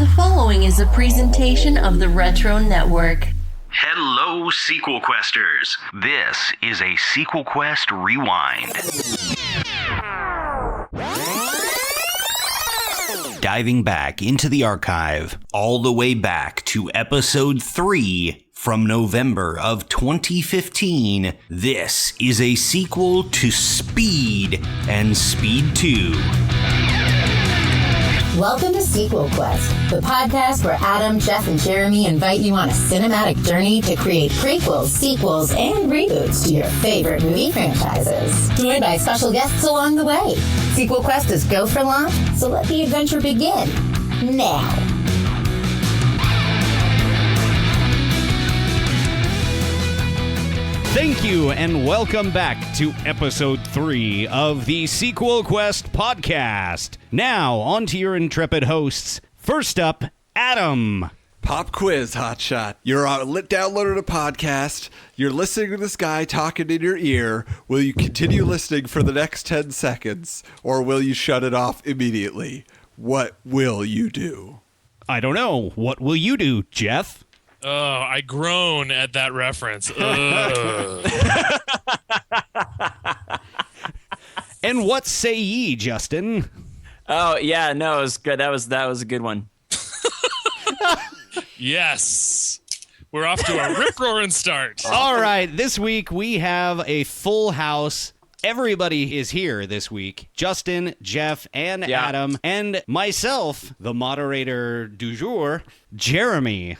The following is a presentation of the Retro Network. Hello, SequelQuesters. This is a SequelQuest Rewind. Diving back into the archive, all the way back to episode 3 from November of 2015, this is a sequel to Speed and Speed 2. Welcome to SequelQuest, the podcast where Adam, Jeff, and Jeremy invite you on a cinematic journey to create prequels, sequels, and reboots to your favorite movie franchises. Joined by special guests along the way. SequelQuest is go for launch, so let the adventure begin now. Thank you, and welcome back to episode 3 of the SequelQuest podcast. Now, on to your intrepid hosts. First up, Adam. Pop quiz, hotshot. You're downloaded a podcast. You're listening to this guy talking in your ear. Will you continue listening for the next 10 seconds, or will you shut it off immediately? What will you do? I don't know. What will you do, Jeff? Oh, I groan at that reference. And what say ye, Justin? Oh, yeah, no, it was good. That was a good one. Yes. We're off to a rip-roaring start. All right, this week we have a full house. Everybody is here this week. Justin, Jeff, and Adam, and myself, the moderator du jour, Jeremy.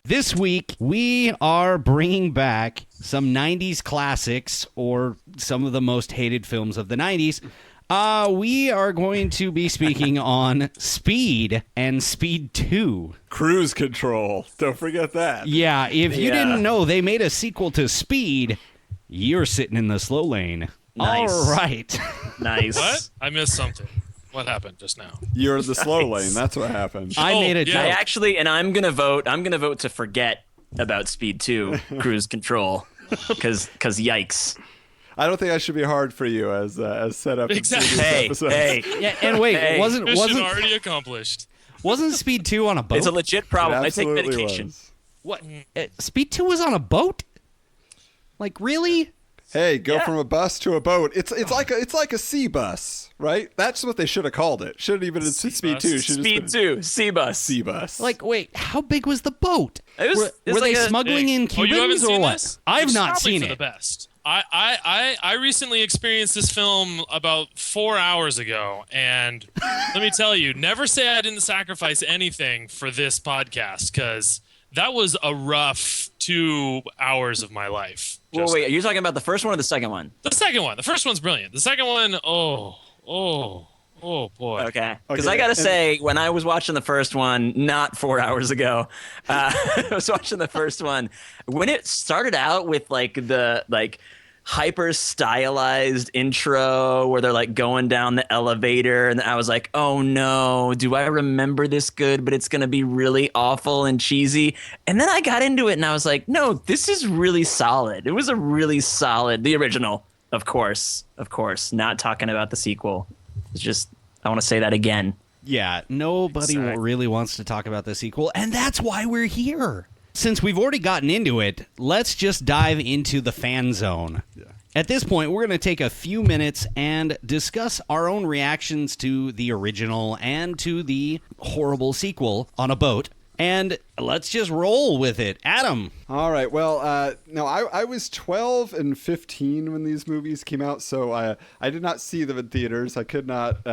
This week, we are bringing back some 90s classics, or some of the most hated films of the 90s. We are going to be speaking on Speed and Speed 2. Cruise Control. Don't forget that. Yeah, if you didn't know they made a sequel to Speed, you're sitting in the slow lane. Nice. All right. Nice. What? I missed something. What happened just now? You're in the slow lane. That's what happened. I made a joke. I actually, and I'm gonna vote to forget about Speed 2 Cruise Control, because yikes. I don't think that should be hard for you as set up. Exactly. Hey. Yeah, and wait, wasn't Mission already accomplished. wasn't Speed 2 on a boat? It's a legit problem. I take Absolutely medication. was. What? Speed 2 was on a boat? Like, really? Hey, go from a bus to a boat. It's like a sea bus, right? That's what they should have called it. Shouldn't even have been Speed 2. Speed 2, C-Bus. Sea bus. Like, wait, how big was the boat? It was were they like smuggling in Cubans you haven't or seen what? this? I've It's not probably seen for it. the best. I recently experienced this film about 4 hours ago, and let me tell you, never say I didn't sacrifice anything for this podcast, because that was a rough 2 hours of my life. Well, wait, are you talking about the first one or the second one? The second one. The first one's brilliant. The second one, oh boy. Okay. Because I got to say, when I was watching the first one, not 4 hours ago, I was watching the first one, when it started out with the hyper stylized intro where they're like going down the elevator, and I was like, oh no, do I remember this good, but it's going to be really awful and cheesy. And then I got into it and I was like, no, this is really solid. It was a really solid, the original, of course, not talking about the sequel. It's just, I want to say that again. Yeah, nobody really wants to talk about the sequel, and that's why we're here. Since we've already gotten into it, let's just dive into the fan zone. Yeah. At this point, we're going to take a few minutes and discuss our own reactions to the original and to the horrible sequel on a boat. And let's just roll with it. Adam. All right. Well, no, I was 12 and 15 when these movies came out, so I did not see them in theaters. I could not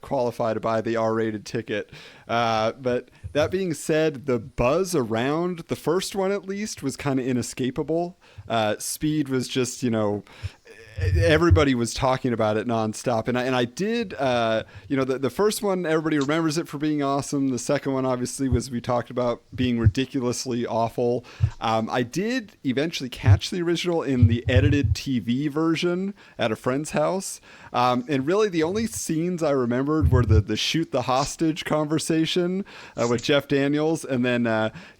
qualify to buy the R-rated ticket. But that being said, the buzz around the first one, at least, was kind of inescapable. Speed was just, everybody was talking about it nonstop. And I did, the first one, everybody remembers it for being awesome. The second one, obviously, was we talked about being ridiculously awful. I did eventually catch the original in the edited TV version at a friend's house. And really the only scenes I remembered were the shoot the hostage conversation with Jeff Daniels, and then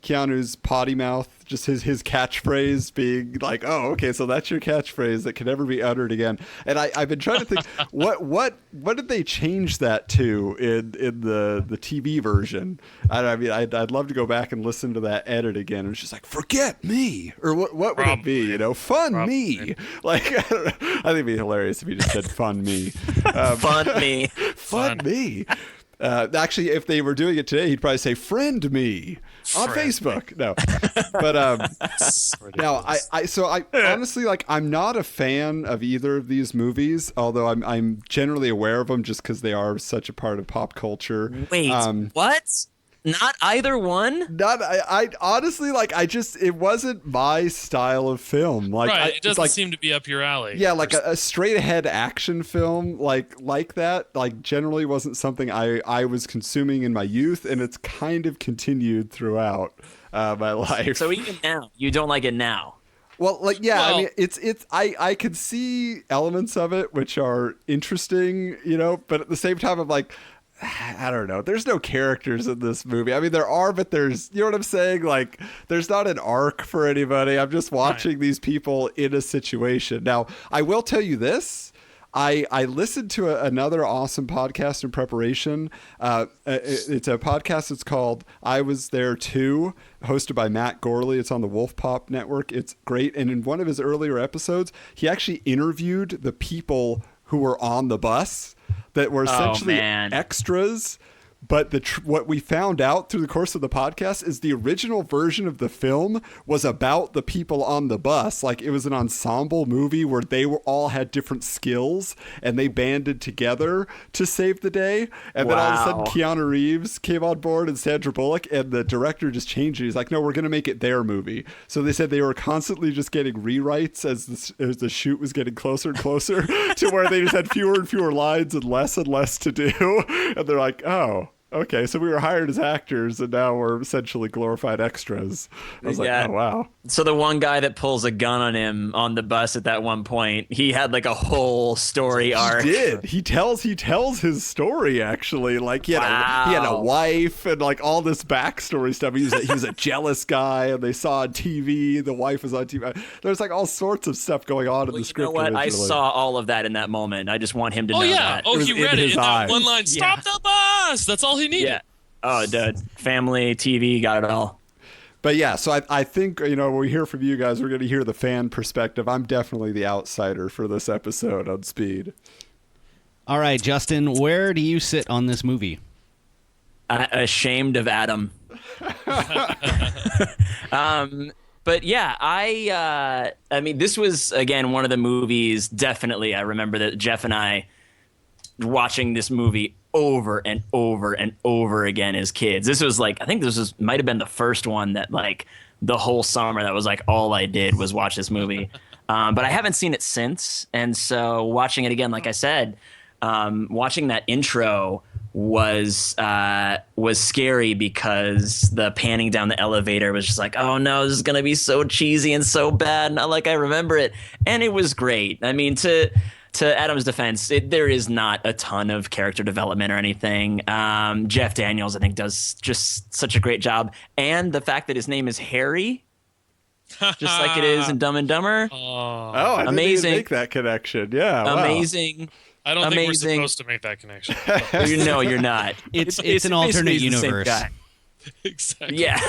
Keanu's potty mouth, just his catchphrase being like, oh, okay, so that's your catchphrase that can never be uttered again. And I've been trying to think, what did they change that to in the TV version? I mean, I'd love to go back and listen to that edit again. It was just like, forget me, or what would it be? You know, fun me. Like, I think it'd be hilarious if he just said fun me. Fun me. Fun me. Actually, if they were doing it today, he'd probably say "friend me" on Facebook. No, but now I honestly, like, I'm not a fan of either of these movies, although I'm generally aware of them just because they are such a part of pop culture. Wait, what? Not either one? I honestly, like, it wasn't my style of film. Like, right, it doesn't seem to be up your alley. Yeah, like a straight ahead action film like that, like, generally wasn't something I was consuming in my youth, and it's kind of continued throughout my life. So even now, you don't like it now? Well, like, yeah, I mean, it's I could see elements of it which are interesting, you know, but at the same time, I'm like, I don't know. There's no characters in this movie. I mean, there are, but there's, you know what I'm saying? Like, there's not an arc for anybody. I'm just watching these people in a situation. Now, I will tell you this. I listened to another awesome podcast in preparation. It's a podcast that's called I Was There Too, hosted by Matt Gorley. It's on the Wolf Pop Network. It's great. And in one of his earlier episodes, he actually interviewed the people who were on the bus that were essentially extras. But what we found out through the course of the podcast is the original version of the film was about the people on the bus. Like, it was an ensemble movie where they all had different skills and they banded together to save the day. And then all of a sudden Keanu Reeves came on board and Sandra Bullock, and the director just changed it. He's like, no, we're going to make it their movie. So they said they were constantly just getting rewrites as the shoot was getting closer and closer to where they just had fewer and fewer lines and less to do. And they're like, oh, okay, so we were hired as actors, and now we're essentially glorified extras. I was like, oh, wow. So the one guy that pulls a gun on him on the bus at that one point, he had like a whole story arc. He did. He tells his story, actually. Like, he had a wife and, like, all this backstory stuff. He was a jealous guy, and they saw on TV. The wife was on TV. There's, like, all sorts of stuff going on in the script. You know what? Originally. I saw all of that in that moment. I just want him to know that. Oh, he read it in that one line. Stop the bus! That's all he needed. Yeah. Oh, dude. Family, TV, got it all. But yeah, so I think, you know, when we hear from you guys, we're going to hear the fan perspective. I'm definitely the outsider for this episode on Speed. All right, Justin, where do you sit on this movie? Ashamed of Adam. But yeah, I mean, this was, again, one of the movies, definitely, I remember that Jeff and I watching this movie over and over and over again as kids. This was like, I think this might have been the first one that, like, the whole summer that was like all I did was watch this movie. But I haven't seen it since. And so watching it again, like I said, watching that intro was scary because the panning down the elevator was just like, oh no, this is going to be so cheesy and so bad. Not like I remember it. And it was great. I mean, to Adam's defense, there is not a ton of character development or anything. Jeff Daniels, I think, does just such a great job. And the fact that his name is Harry, just like it is in Dumb and Dumber. I didn't even make that connection. Yeah, amazing. I don't think we're supposed to make that connection. You're not. It's an alternate universe. Exactly. Yeah.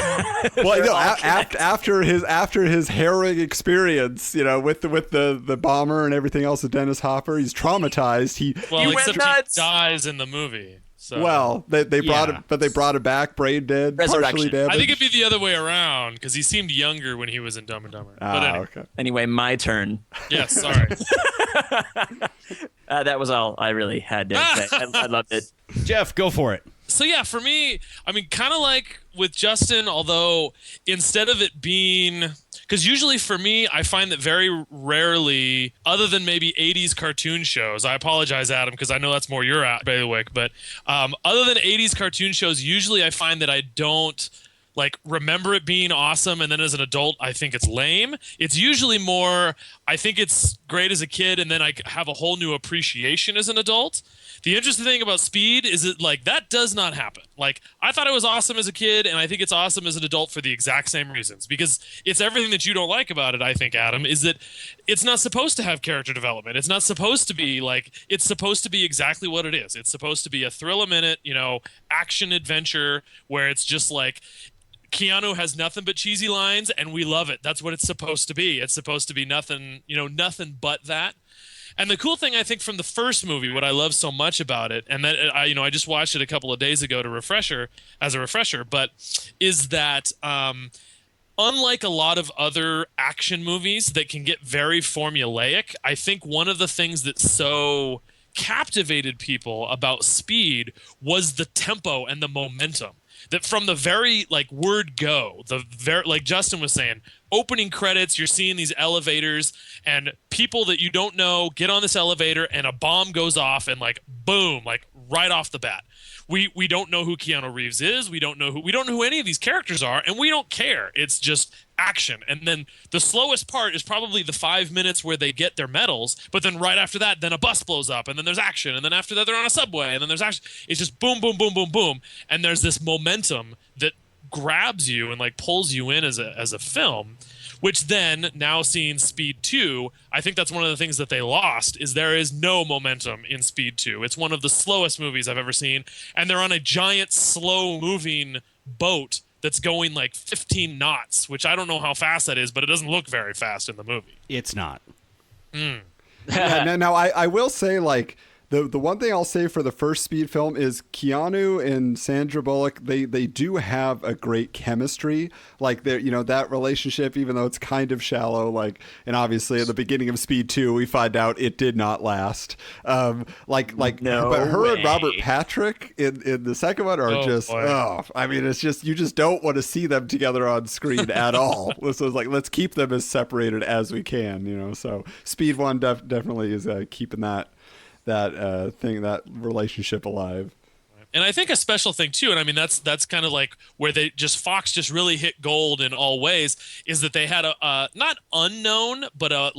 Well, you know, after his harrowing experience, you know, with the bomber and everything else with Dennis Hopper, he's traumatized. He dies in the movie. So. Well, they brought him, but they brought him back, brain dead, partially damaged. I think it'd be the other way around because he seemed younger when he was in Dumb and Dumber. But anyway. Okay. Anyway, my turn. Yes, sorry. That was all I really had to say. I loved it. Jeff, go for it. So yeah, for me, I mean, kind of like with Justin, although instead of it being, because usually for me, I find that very rarely, other than maybe 80s cartoon shows, I apologize, Adam, because I know that's more your bailiwick, but other than 80s cartoon shows, usually I find that I don't like remember it being awesome, and then as an adult I think it's lame. It's usually more, I think it's great as a kid, and then I have a whole new appreciation as an adult. The interesting thing about Speed is that like that does not happen. Like I thought it was awesome as a kid, and I think it's awesome as an adult for the exact same reasons, because it's everything that you don't like about it. I think, Adam, is that it's not supposed to have character development. It's not supposed to be like, it's supposed to be exactly what it is. It's supposed to be a thrill a minute, action adventure where it's just like Keanu has nothing but cheesy lines and we love it. That's what it's supposed to be. It's supposed to be nothing, nothing but that. And the cool thing I think from the first movie, what I love so much about it, and that I just watched it a couple of days ago as a refresher, but is that unlike a lot of other action movies that can get very formulaic, I think one of the things that so captivated people about Speed was the tempo and the momentum. That from the very word go, like Justin was saying, opening credits, you're seeing these elevators and people that you don't know get on this elevator and a bomb goes off and boom, right off the bat. We don't know who Keanu Reeves is. We don't know who any of these characters are, and we don't care. It's just action. And then the slowest part is probably the 5 minutes where they get their medals, but then right after that, then a bus blows up, and then there's action, and then after that they're on a subway, and then there's action. It's just boom, boom, boom, boom, boom, and there's this momentum that grabs you and pulls you in as a film. Which then, now seeing Speed 2, I think that's one of the things that they lost, is there is no momentum in Speed 2. It's one of the slowest movies I've ever seen, and they're on a giant, slow-moving boat that's going 15 knots, which I don't know how fast that is, but it doesn't look very fast in the movie. It's not. Yeah, now I will say, the one thing I'll say for the first Speed film is Keanu and Sandra Bullock, they do have a great chemistry. That relationship, even though it's kind of shallow, and obviously at the beginning of Speed 2, we find out it did not last. No but her way. and Robert Patrick in the second one are it's just, you just don't want to see them together on screen at all. So it's let's keep them as separated as we can, so Speed 1 definitely is keeping that relationship alive. And I think a special thing too, and I mean that's kind of where Fox just really hit gold in all ways, is that they had a not unknown but a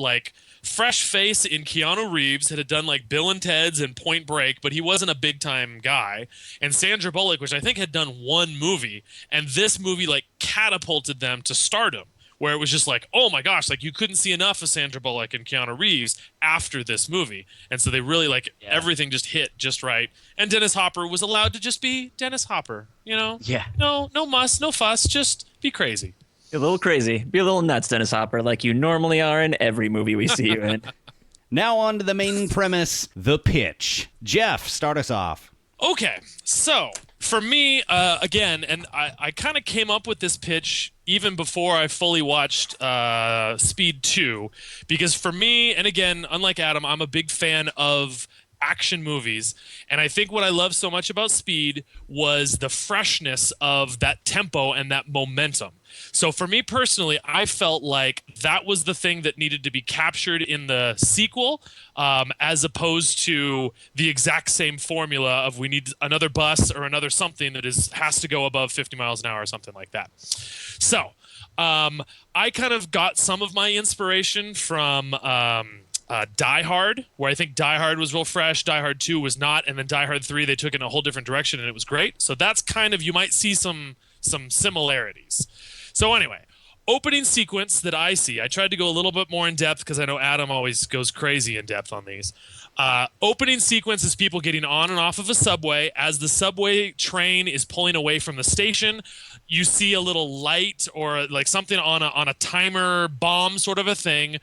fresh face in Keanu Reeves that had done Bill and Ted's and Point Break, but he wasn't a big time guy, and Sandra Bullock, which I think had done one movie, and this movie catapulted them to stardom. Where it was just oh my gosh, you couldn't see enough of Sandra Bullock and Keanu Reeves after this movie. And so they really everything just hit just right. And Dennis Hopper was allowed to just be Dennis Hopper, Yeah. No muss, no fuss, just be crazy. Be a little crazy. Be a little nuts, Dennis Hopper, like you normally are in every movie we see you in. Now on to the main premise, the pitch. Jeff, start us off. Okay, so for me, again, and I kind of came up with this pitch even before I fully watched Speed 2, because for me, and again, unlike Adam, I'm a big fan of action movies, and I think what I love so much about Speed was the freshness of that tempo and that momentum. So for me personally, I felt like that was the thing that needed to be captured in the sequel, as opposed to the exact same formula of we need another bus or another something that has to go above 50 miles an hour or something like that. So I kind of got some of my inspiration from Die Hard, where I think Die Hard was real fresh, Die Hard 2 was not, and then Die Hard 3 they took it in a whole different direction and it was great. So that's kind of, you might see some similarities. So anyway, opening sequence that I see, I tried to go a little bit more in depth because I know Adam always goes crazy in depth on these. Opening sequence is people getting on and off of a subway. As the subway train is pulling away from the station, you see a little light or something on a timer bomb sort of a thing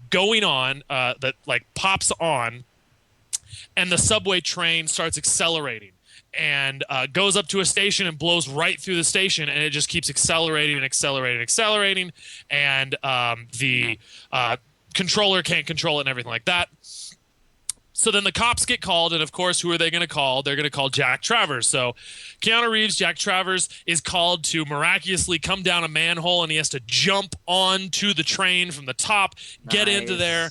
going on that pops on, and the subway train starts accelerating and goes up to a station and blows right through the station, and it just keeps accelerating and accelerating and accelerating, and the controller can't control it and everything like that. So then the cops get called, and of course, who are they going to call? They're going to call Jack Travers. So Keanu Reeves, Jack Travers, is called to miraculously come down a manhole, and he has to jump onto the train from the top, get into there,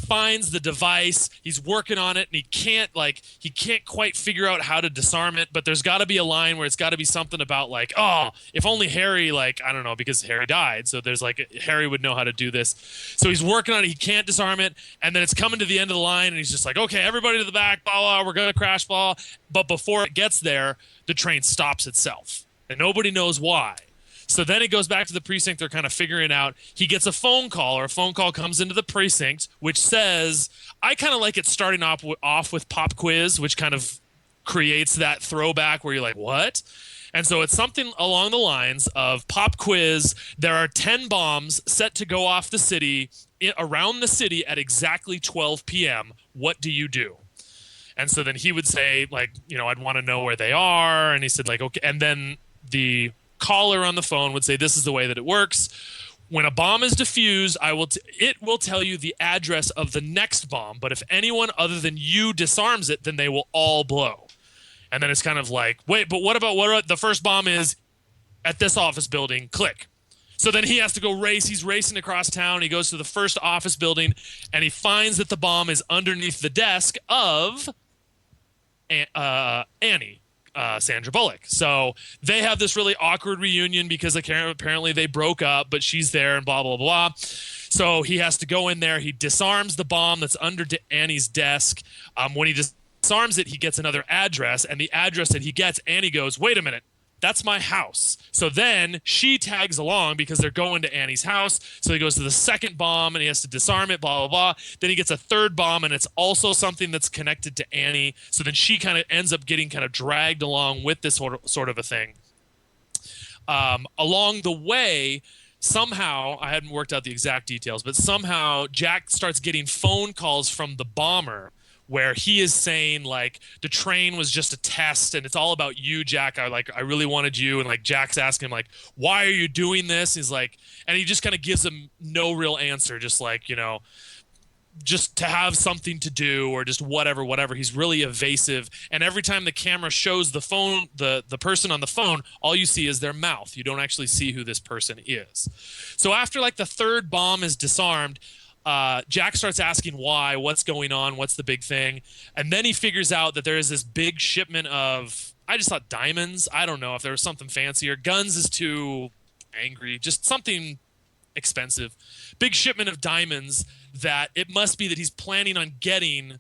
finds the device. He's working on it, and he can't quite figure out how to disarm it. But there's got to be a line where it's got to be something about like, oh, if only Harry, like, I don't know, because Harry died. So there's like Harry would know how to do this. So he's working on it. He can't disarm it, and then it's coming to the end of the line, and he's just like, okay, everybody to the back, blah blah. We're gonna crash, blah. But before it gets there, the train stops itself, and nobody knows why. So then it goes back to the precinct. They're kind of figuring out. He gets a phone call, or a phone call comes into the precinct, which says, I kind of like it starting off with pop quiz, which kind of creates that throwback where you're like, what? And so it's something along the lines of pop quiz. There are 10 bombs set to go off the city, around the city at exactly 12 p.m. What do you do? And so then he would say, like, I'd want to know where they are. And he said, like, okay. And then the caller on the phone would say, this is the way that it works. When a bomb is defused, it will tell you the address of the next bomb. But if anyone other than you disarms it, then they will all blow. And then it's kind of like, wait, but what about the first bomb is at this office building? Click. So then he has to go race. He's racing across town. He goes to the first office building, and he finds that the bomb is underneath the desk of Annie. Sandra Bullock. So they have this really awkward reunion because apparently they broke up, but she's there and blah, blah, blah. So he has to go in there. He disarms the bomb that's under Annie's desk. When he disarms it, he gets another address, and the address that he gets, Annie goes, wait a minute, that's my house. So then she tags along because they're going to Annie's house. So he goes to the second bomb and he has to disarm it, blah, blah, blah. Then he gets a third bomb, and it's also something that's connected to Annie. So then she kind of ends up getting kind of dragged along with this sort of a thing. Along the way, somehow, I hadn't worked out the exact details, but somehow Jack starts getting phone calls from the bomber where he is saying, like, the train was just a test and it's all about you, Jack. I really wanted you. And like Jack's asking him, like, why are you doing this? He's like, and he just kind of gives him no real answer, just like, just to have something to do or just whatever. He's really evasive. And every time the camera shows the phone, the person on the phone, all you see is their mouth. You don't actually see who this person is. So after like the third bomb is disarmed, Jack starts asking why, what's going on, what's the big thing. And then he figures out that there is this big shipment of, I just thought diamonds. I don't know if there was something fancier. Guns is too angry, just something expensive. Big shipment of diamonds that it must be that he's planning on getting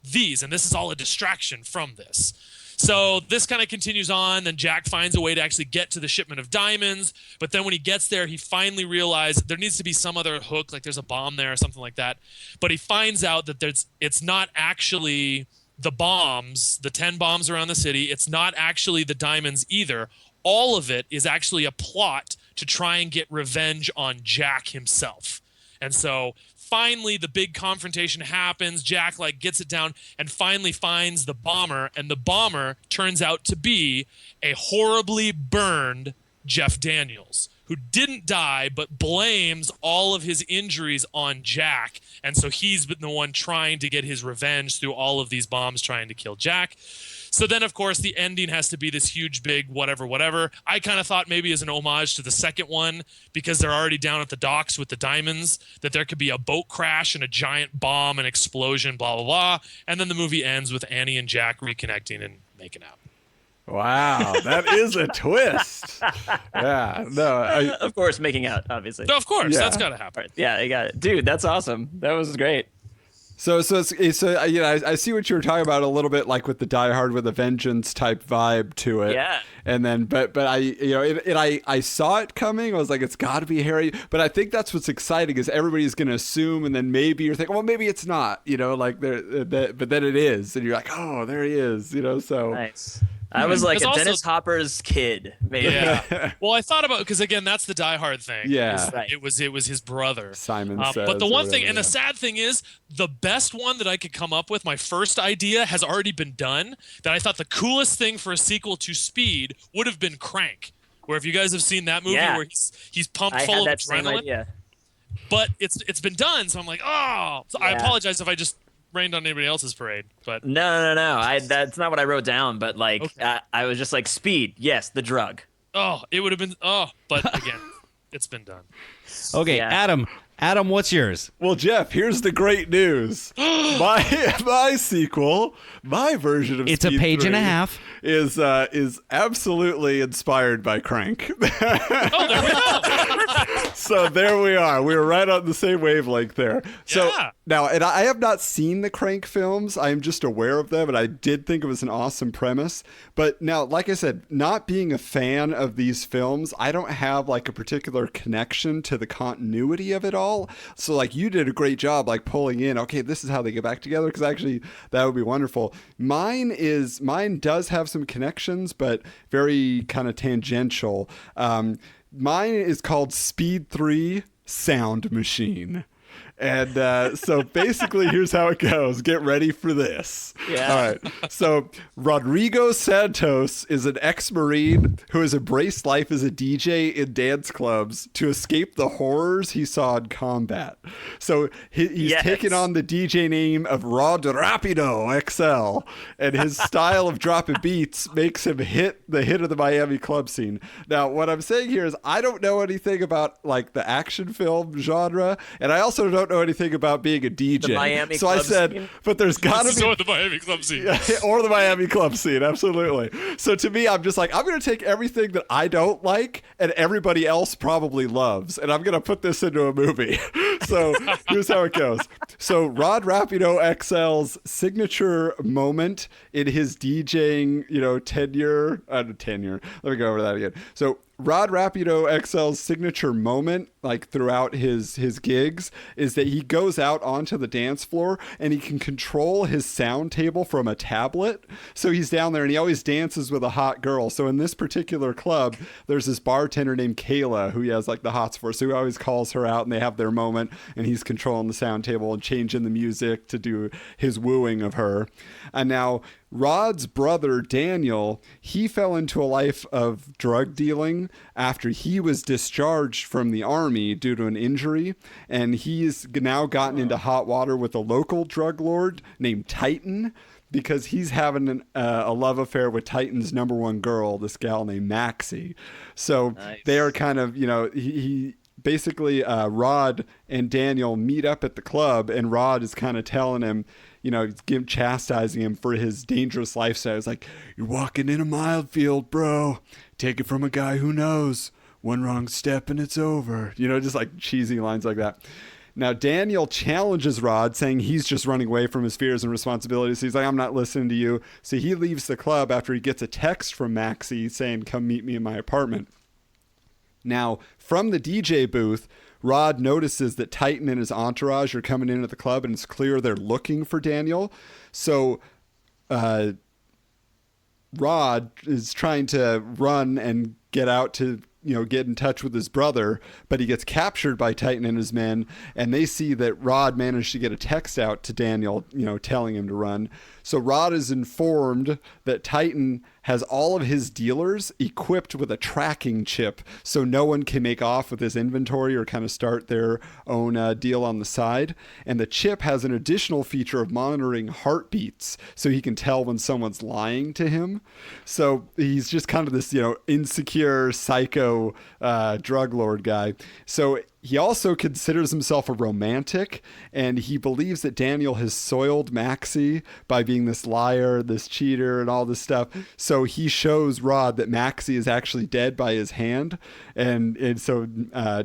these. And this is all a distraction from this. So this kind of continues on. Then Jack finds a way to actually get to the shipment of diamonds. But then when he gets there, he finally realizes there needs to be some other hook, like there's a bomb there or something like that. But he finds out that it's not actually the bombs, the 10 bombs around the city. It's not actually the diamonds either. All of it is actually a plot to try and get revenge on Jack himself. And so finally the big confrontation happens. Jack gets it down and finally finds the bomber, and the bomber turns out to be a horribly burned Jeff Daniels, who didn't die but blames all of his injuries on Jack. And so he's been the one trying to get his revenge through all of these bombs trying to kill Jack. So then, of course, the ending has to be this huge, big whatever. I kind of thought maybe as an homage to the second one, because they're already down at the docks with the diamonds, that there could be a boat crash and a giant bomb and explosion, blah, blah, blah. And then the movie ends with Annie and Jack reconnecting and making out. Wow, that is a twist. Yeah, no. Of course, making out, obviously. No, of course, Yeah. that's got to happen. Yeah, I got it. Dude, that's awesome. That was great. So I see what you were talking about a little bit, like with the Die Hard with a Vengeance type vibe to it. Yeah. And then, but I saw it coming. I was like, it's got to be Harry. But I think that's what's exciting is everybody's going to assume, and then maybe you're thinking, well, maybe it's not. But then it is, and you're like, oh, there he is. So Nice. I was like It's a also- Dennis Hopper's kid, maybe. Yeah. Well, I thought about, because again, that's the Die Hard thing. Yeah. is Right. It was his brother. Simon says. But the or one thing, whatever, and the sad thing is, the best one that I could come up with, my first idea, has already been done. That I thought the coolest thing for a sequel to Speed would have been Crank. Where if you guys have seen that movie, Yeah. where he's pumped I full had of that same adrenaline, idea. but it's been done. So I'm like, oh, so I Yeah. apologize if I just rained on anybody else's parade. But No. That's not what I wrote down, but Okay. I was just like, Speed, yes, the drug. it would have been but again, it's been done. Okay, Yeah. Adam, Adam, what's yours? Well, Jeff, here's the great news. My sequel, my version of It's a Speed page 3 and a half. is absolutely inspired by Crank. Oh, there we go. So there we are. We were right on the same wavelength there. So Yeah. now, and I have not seen the Crank films. I am just aware of them, and I did think it was an awesome premise. But now, like I said, not being a fan of these films, I don't have like a particular connection to the continuity of it all. So like you did a great job like pulling in, okay, this is how they get back together, because actually that would be wonderful. Mine does have some connections, but very kind of tangential. Mine is called Speed 3 Sound Machine. And so basically, here's how it goes. Get ready for this. Yeah. All right. So Rodrigo Santos is an ex-Marine who has embraced life as a DJ in dance clubs to escape the horrors he saw in combat. So he's taken on the DJ name of Rod Rapido XL, and his style of dropping beats makes him the hit of the Miami club scene. Now, what I'm saying here is I don't know anything about like the action film genre, and I also don't know anything about being a DJ. The Miami so I club said, scene? but there's got to be So the Miami Club scene. or the Miami club scene, absolutely. So to me, I'm just like, I'm going to take everything that I don't like and everybody else probably loves, and I'm going to put this into a movie. So here's how it goes. So Rod Rapido XL's signature moment in his DJing, tenure. Let me go over that again. So Rod Rapido XL's signature moment, like throughout his gigs, is that he goes out onto the dance floor and he can control his sound table from a tablet. So he's down there and he always dances with a hot girl. So in this particular club, there's this bartender named Kayla who he has like the hots for. So he always calls her out and they have their moment and he's controlling the sound table and changing the music to do his wooing of her. And now Rod's brother, Daniel, he fell into a life of drug dealing after he was discharged from the army due to an injury. And he's now gotten into hot water with a local drug lord named Titan because he's having a love affair with Titan's number one girl, this gal named Maxie. So they are kind of, he basically, Rod and Daniel meet up at the club, and Rod is kind of telling him, chastising him for his dangerous lifestyle. It's like, you're walking in a minefield, bro. Take it from a guy who knows. One wrong step and it's over. Just like cheesy lines like that. Now, Daniel challenges Rod, saying he's just running away from his fears and responsibilities. He's like, I'm not listening to you. So he leaves the club after he gets a text from Maxie saying, come meet me in my apartment. Now, from the DJ booth, Rod notices that Titan and his entourage are coming into the club, and it's clear they're looking for Daniel. So Rod is trying to run and get out to get in touch with his brother, but he gets captured by Titan and his men, and they see that Rod managed to get a text out to Daniel, telling him to run. So Rod is informed that Titan has all of his dealers equipped with a tracking chip so no one can make off with his inventory or kind of start their own deal on the side. And the chip has an additional feature of monitoring heartbeats so he can tell when someone's lying to him. So he's just kind of this, insecure psycho drug lord guy. So he also considers himself a romantic, and he believes that Daniel has soiled Maxie by being this liar, this cheater, and all this stuff. So he shows Rod that Maxie is actually dead by his hand, and so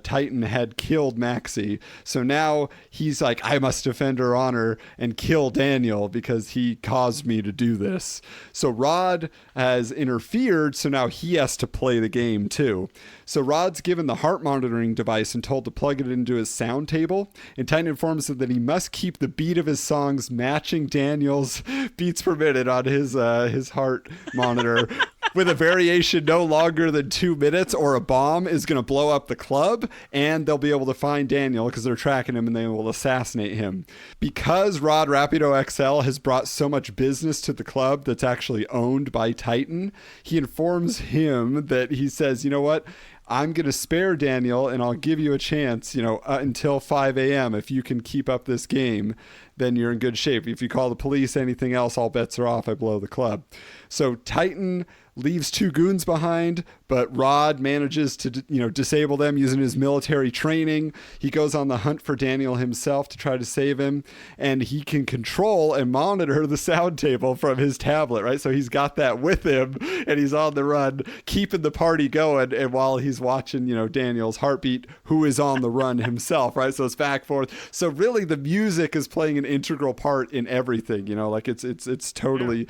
Titan had killed Maxie. So now he's like, I must defend her honor and kill Daniel because he caused me to do this. So Rod has interfered, so now he has to play the game too. So Rod's given the heart monitoring device and told to plug it into his sound table. And Titan informs him that he must keep the beat of his songs matching Daniel's beats per minute on his heart monitor, with a variation no longer than 2 minutes, or a bomb is going to blow up the club, and they'll be able to find Daniel because they're tracking him and they will assassinate him. Because Rod Rapido XL has brought so much business to the club that's actually owned by Titan, he informs him that he says, you know what? I'm going to spare Daniel and I'll give you a chance, until 5 a.m. If you can keep up this game, then you're in good shape. If you call the police, anything else, all bets are off. I blow the club. So Titan leaves 2 goons behind, but Rod manages to, disable them using his military training. He goes on the hunt for Daniel himself to try to save him, and he can control and monitor the sound table from his tablet, right? So he's got that with him, and he's on the run, keeping the party going, and while he's watching, Daniel's heartbeat, who is on the run himself, right? So it's back and forth. So really the music is playing an integral part in everything, it's totally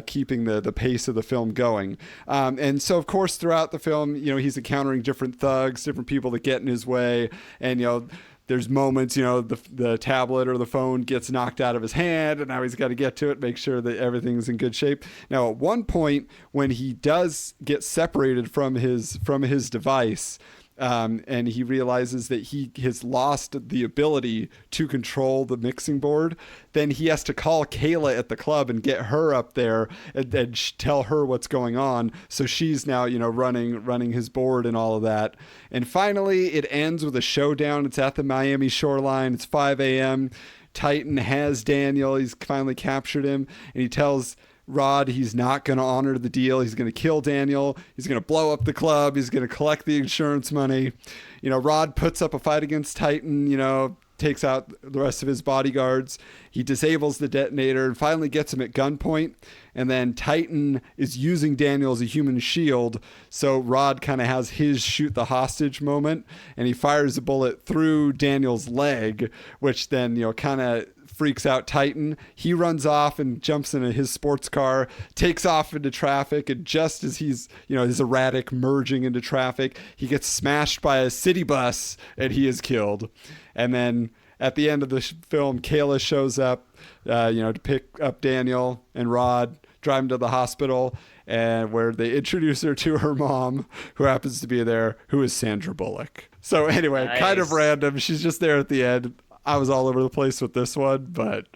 keeping the pace of the film going. And so, of course, throughout the film, he's encountering different thugs, different people that get in his way. And, there's moments, the tablet or the phone gets knocked out of his hand, and now he's got to get to it, make sure that everything's in good shape. Now, at one point, when he does get separated from his device, and he realizes that he has lost the ability to control the mixing board, then he has to call Kayla at the club and get her up there and tell her what's going on. So she's now, running his board and all of that. And finally, it ends with a showdown. It's at the Miami shoreline. It's 5 a.m. Titan has Daniel. He's finally captured him, and he tells Rod he's not going to honor the deal. He's going to kill Daniel. He's going to blow up the club. He's going to collect the insurance money. Rod puts up a fight against Titan, takes out the rest of his bodyguards. He disables the detonator and finally gets him at gunpoint. And then Titan is using Daniel as a human shield. So Rod kind of has his shoot the hostage moment, and he fires a bullet through Daniel's leg, which then, kind of freaks out Titan. He runs off and jumps into his sports car, takes off into traffic, and just as he's, his erratic merging into traffic, he gets smashed by a city bus and he is killed. And then at the end of the film, Kayla shows up, to pick up Daniel and Rod, drive him to the hospital, and where they introduce her to her mom, who happens to be there, who is Sandra Bullock. So anyway, Nice. Kind of random. She's just there at the end. I was all over the place with this one, but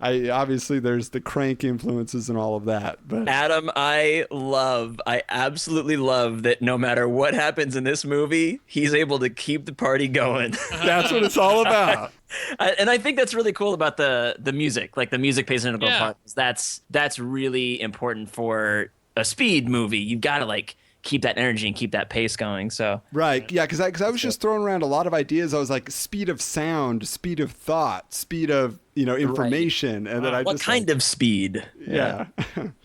obviously there's the Crank influences and all of that. But Adam, I absolutely love that no matter what happens in this movie, he's able to keep the party going. that's what it's all about. And I think that's really cool about the music. Like the music plays an integral Yeah. part. That's really important for a speed movie. You've got to keep that energy and keep that pace going. So Right. Yeah, because I was just throwing around a lot of ideas. I was like speed of sound, speed of thought, speed of, information. And then I what just kind of speed? Yeah.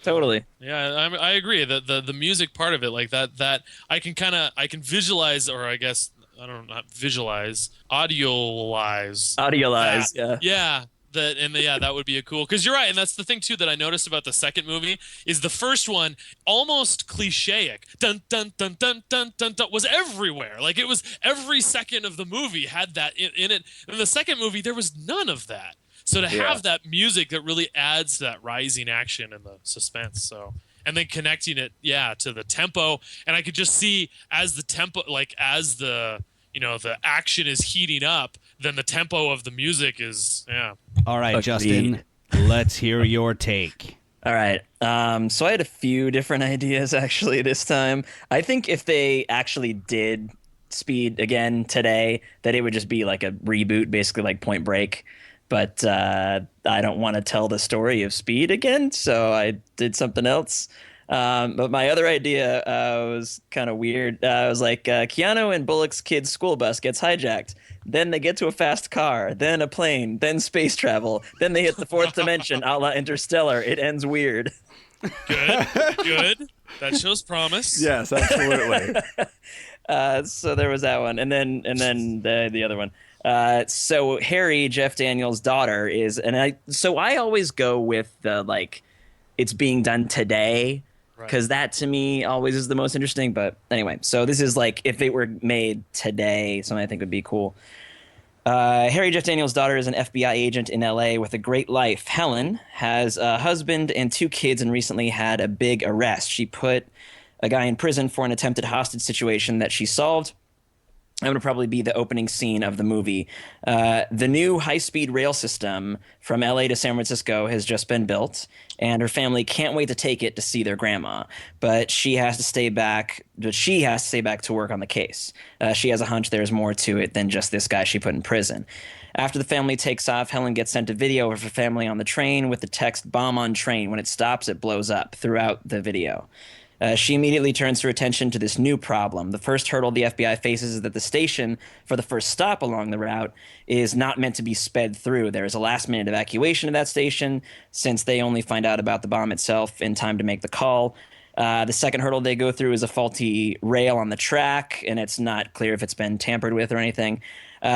Totally. Yeah, I agree. The music part of it, like that I can visualize, or I guess not visualize, audiolize. Audiolize. that. Yeah. Yeah. That would be a cool, because you're right, and that's the thing too that I noticed about the second movie is the first one almost clichéic. Dun dun dun dun dun dun dun was everywhere. Like it was every second of the movie had that in it. In the second movie, there was none of that. So to have that music that really adds to that rising action and the suspense. So, and then connecting it, to the tempo, and I could just see as the tempo, as the the action is heating up, then the tempo of the music is, All right, Agreed. Justin, let's hear your take. All right. So I had a few different ideas actually this time. I think if they actually did Speed again today, that it would just be like a reboot, basically like Point Break. But I don't want to tell the story of Speed again, so I did something else. But my other idea was kind of weird. I was like, Keanu and Bullock's kid's school bus gets hijacked. Then they get to a fast car, then a plane, then space travel. Then they hit the fourth dimension, a la Interstellar. It ends weird. good. That shows promise. Yes, absolutely. So there was that one, and then the other one. So Harry, Jeff Daniels' daughter, is, and I always go with the it's being done today, because that to me always is the most interesting. But anyway, so this is if it were made today, something I think would be cool. Harry, Jeff Daniels' daughter, is an FBI agent in LA with a great life. Helen has a husband and 2 kids and recently had a big arrest. She put a guy in prison for an attempted hostage situation that she solved. That would probably be the opening scene of the movie. The new high-speed rail system from LA to San Francisco has just been built, and her family can't wait to take it to see their grandma. But she has to stay back. To work on the case. She has a hunch there's more to it than just this guy she put in prison. After the family takes off, Helen gets sent a video of her family on the train with the text "bomb on train." When it stops, it blows up throughout the video. She immediately turns her attention to this new problem. The first hurdle the FBI faces is that the station for the first stop along the route is not meant to be sped through. There is a last-minute evacuation of that station since they only find out about the bomb itself in time to make the call. The second hurdle they go through is a faulty rail on the track, and it's not clear if it's been tampered with or anything.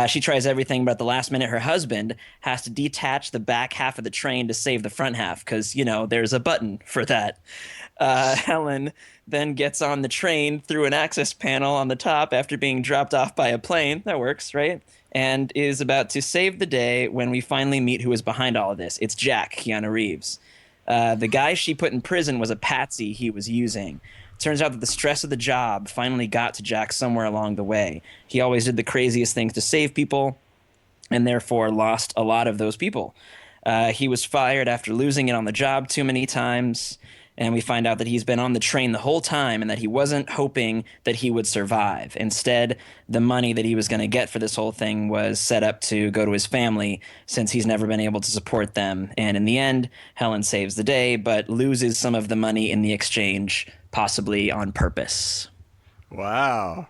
She tries everything, but at the last minute, her husband has to detach the back half of the train to save the front half because, there's a button for that. Helen then gets on the train through an access panel on the top after being dropped off by a plane. That works, right? And is about to save the day when we finally meet who is behind all of this. It's Jack, Keanu Reeves. The guy she put in prison was a patsy he was using. Turns out that the stress of the job finally got to Jack somewhere along the way. He always did the craziest things to save people and therefore lost a lot of those people. He was fired after losing it on the job too many times. And we find out that he's been on the train the whole time and that he wasn't hoping that he would survive. Instead, the money that he was going to get for this whole thing was set up to go to his family since he's never been able to support them. And in the end, Helen saves the day but loses some of the money in the exchange, possibly on purpose. Wow.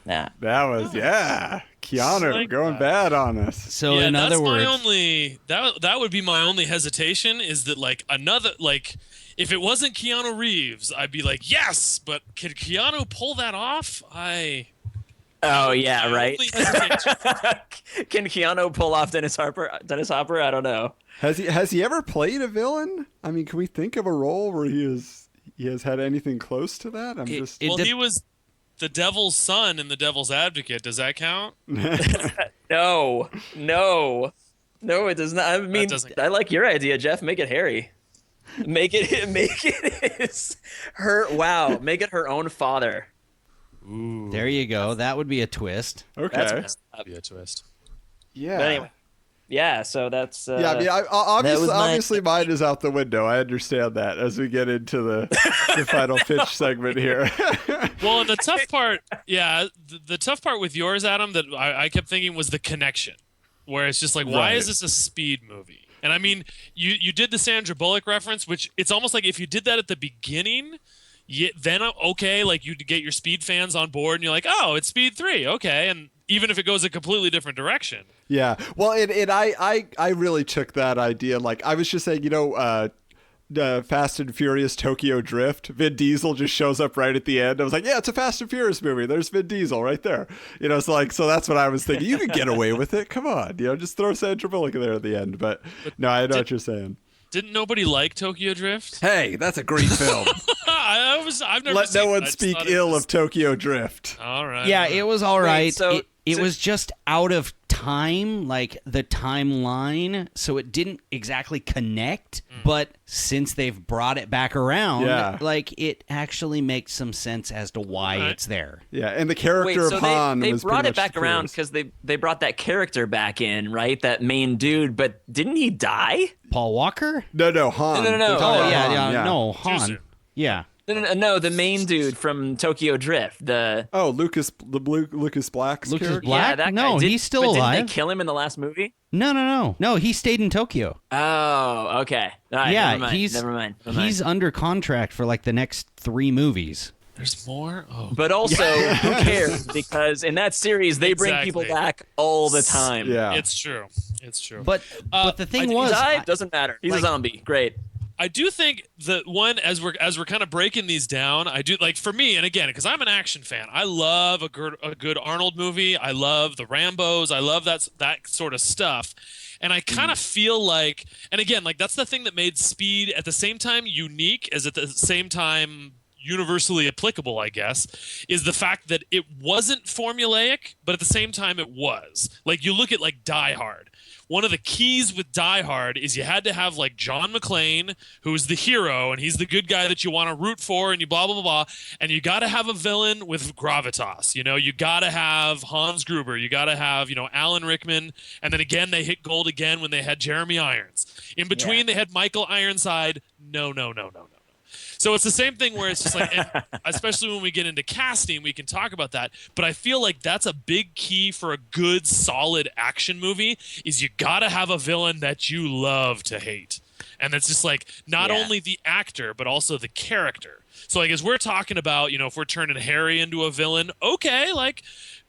Yeah. That was, Keanu Like going that. bad on us. So in other words, that would be my only hesitation is that if it wasn't Keanu Reeves, I'd be like, yes, but could Keanu pull that off? Oh, yeah, right? only hesitation. Can Keanu pull off Dennis Hopper? I don't know. Has he ever played a villain? I mean, can we think of a role where he has had anything close to that? He was the devil's son in The Devil's Advocate. Does that count? No, it does not. I mean, I like your idea, Jeff. Make it Harry. Make it her own father. Ooh, there you go. That would be a twist. Okay. That's that'd be a twist. Yeah. But anyway, yeah. So that's. I mean, obviously mine is out the window. I understand that as we get into the final pitch segment here. Well, and the tough part, the tough part with yours, Adam, that I kept thinking was the connection, where it's just like, why is this a speed movie? And I mean, you did the Sandra Bullock reference, which it's almost like if you did that at the beginning, then okay, like you'd get your Speed fans on board, and you're like, oh, it's Speed 3, okay, and even if it goes a completely different direction. Yeah. Well, I really took that idea. Like I was just saying, Fast and Furious Tokyo Drift, Vin Diesel just shows up right at the end. I was like, yeah, it's a Fast and Furious movie. There's Vin Diesel right there. So that's what I was thinking. You could get away with it. Come on, just throw Sandra Bullock there at the end. But no, I know what you're saying. Didn't nobody like Tokyo Drift? Hey, that's a great film. I've never Let seen no it. one speak ill of Tokyo Drift. All right. Yeah, it was all right. so- It was just out of time, like the timeline, so it didn't exactly connect. But since they've brought it back around, like it actually makes some sense as to why it's there. Yeah, and the character of Han they was brought pretty it back much around clueless. because they brought that character back in, right? That main dude, but didn't he die? Paul Walker? No, Han. No. They're talking Oh, about yeah, Han, no, Han. Yeah. No, the main dude from Tokyo Drift. Oh, Lucas Black's Lucas character? Black? Yeah, that No, guy. he's still Didn't alive. they kill him in the last movie? No, he stayed in Tokyo. Oh, okay. All right, Yeah, never mind. he's under contract for like the next 3 movies. There's more? Oh. But also, who cares? Because in that series, they bring Exactly. people back all the time. Yeah. It's true. But the thing He was, died? Doesn't matter. He's a zombie. Great. I do think that one, as we're kind of breaking these down, I do like for me, and again, because I'm an action fan, I love a good Arnold movie. I love the Rambos. I love that sort of stuff. And I kind of feel like, and again, like that's the thing that made Speed at the same time unique as at the same time universally applicable, I guess, is the fact that it wasn't formulaic, but at the same time it was. Like, you look at like Die Hard. One of the keys with Die Hard is you had to have like John McClane, who's the hero, and he's the good guy that you want to root for, and you blah, blah, blah, blah. And you got to have a villain with gravitas. You know, you got to have Hans Gruber. You got to have, you know, Alan Rickman. And then again, they hit gold again when they had Jeremy Irons. In between, they had Michael Ironside. No. So it's the same thing where it's just like, and especially when we get into casting, we can talk about that. But I feel like that's a big key for a good, solid action movie is you got to have a villain that you love to hate. And it's just like not only the actor, but also the character. So like as we're talking about, you know, if we're turning Harry into a villain, okay, like,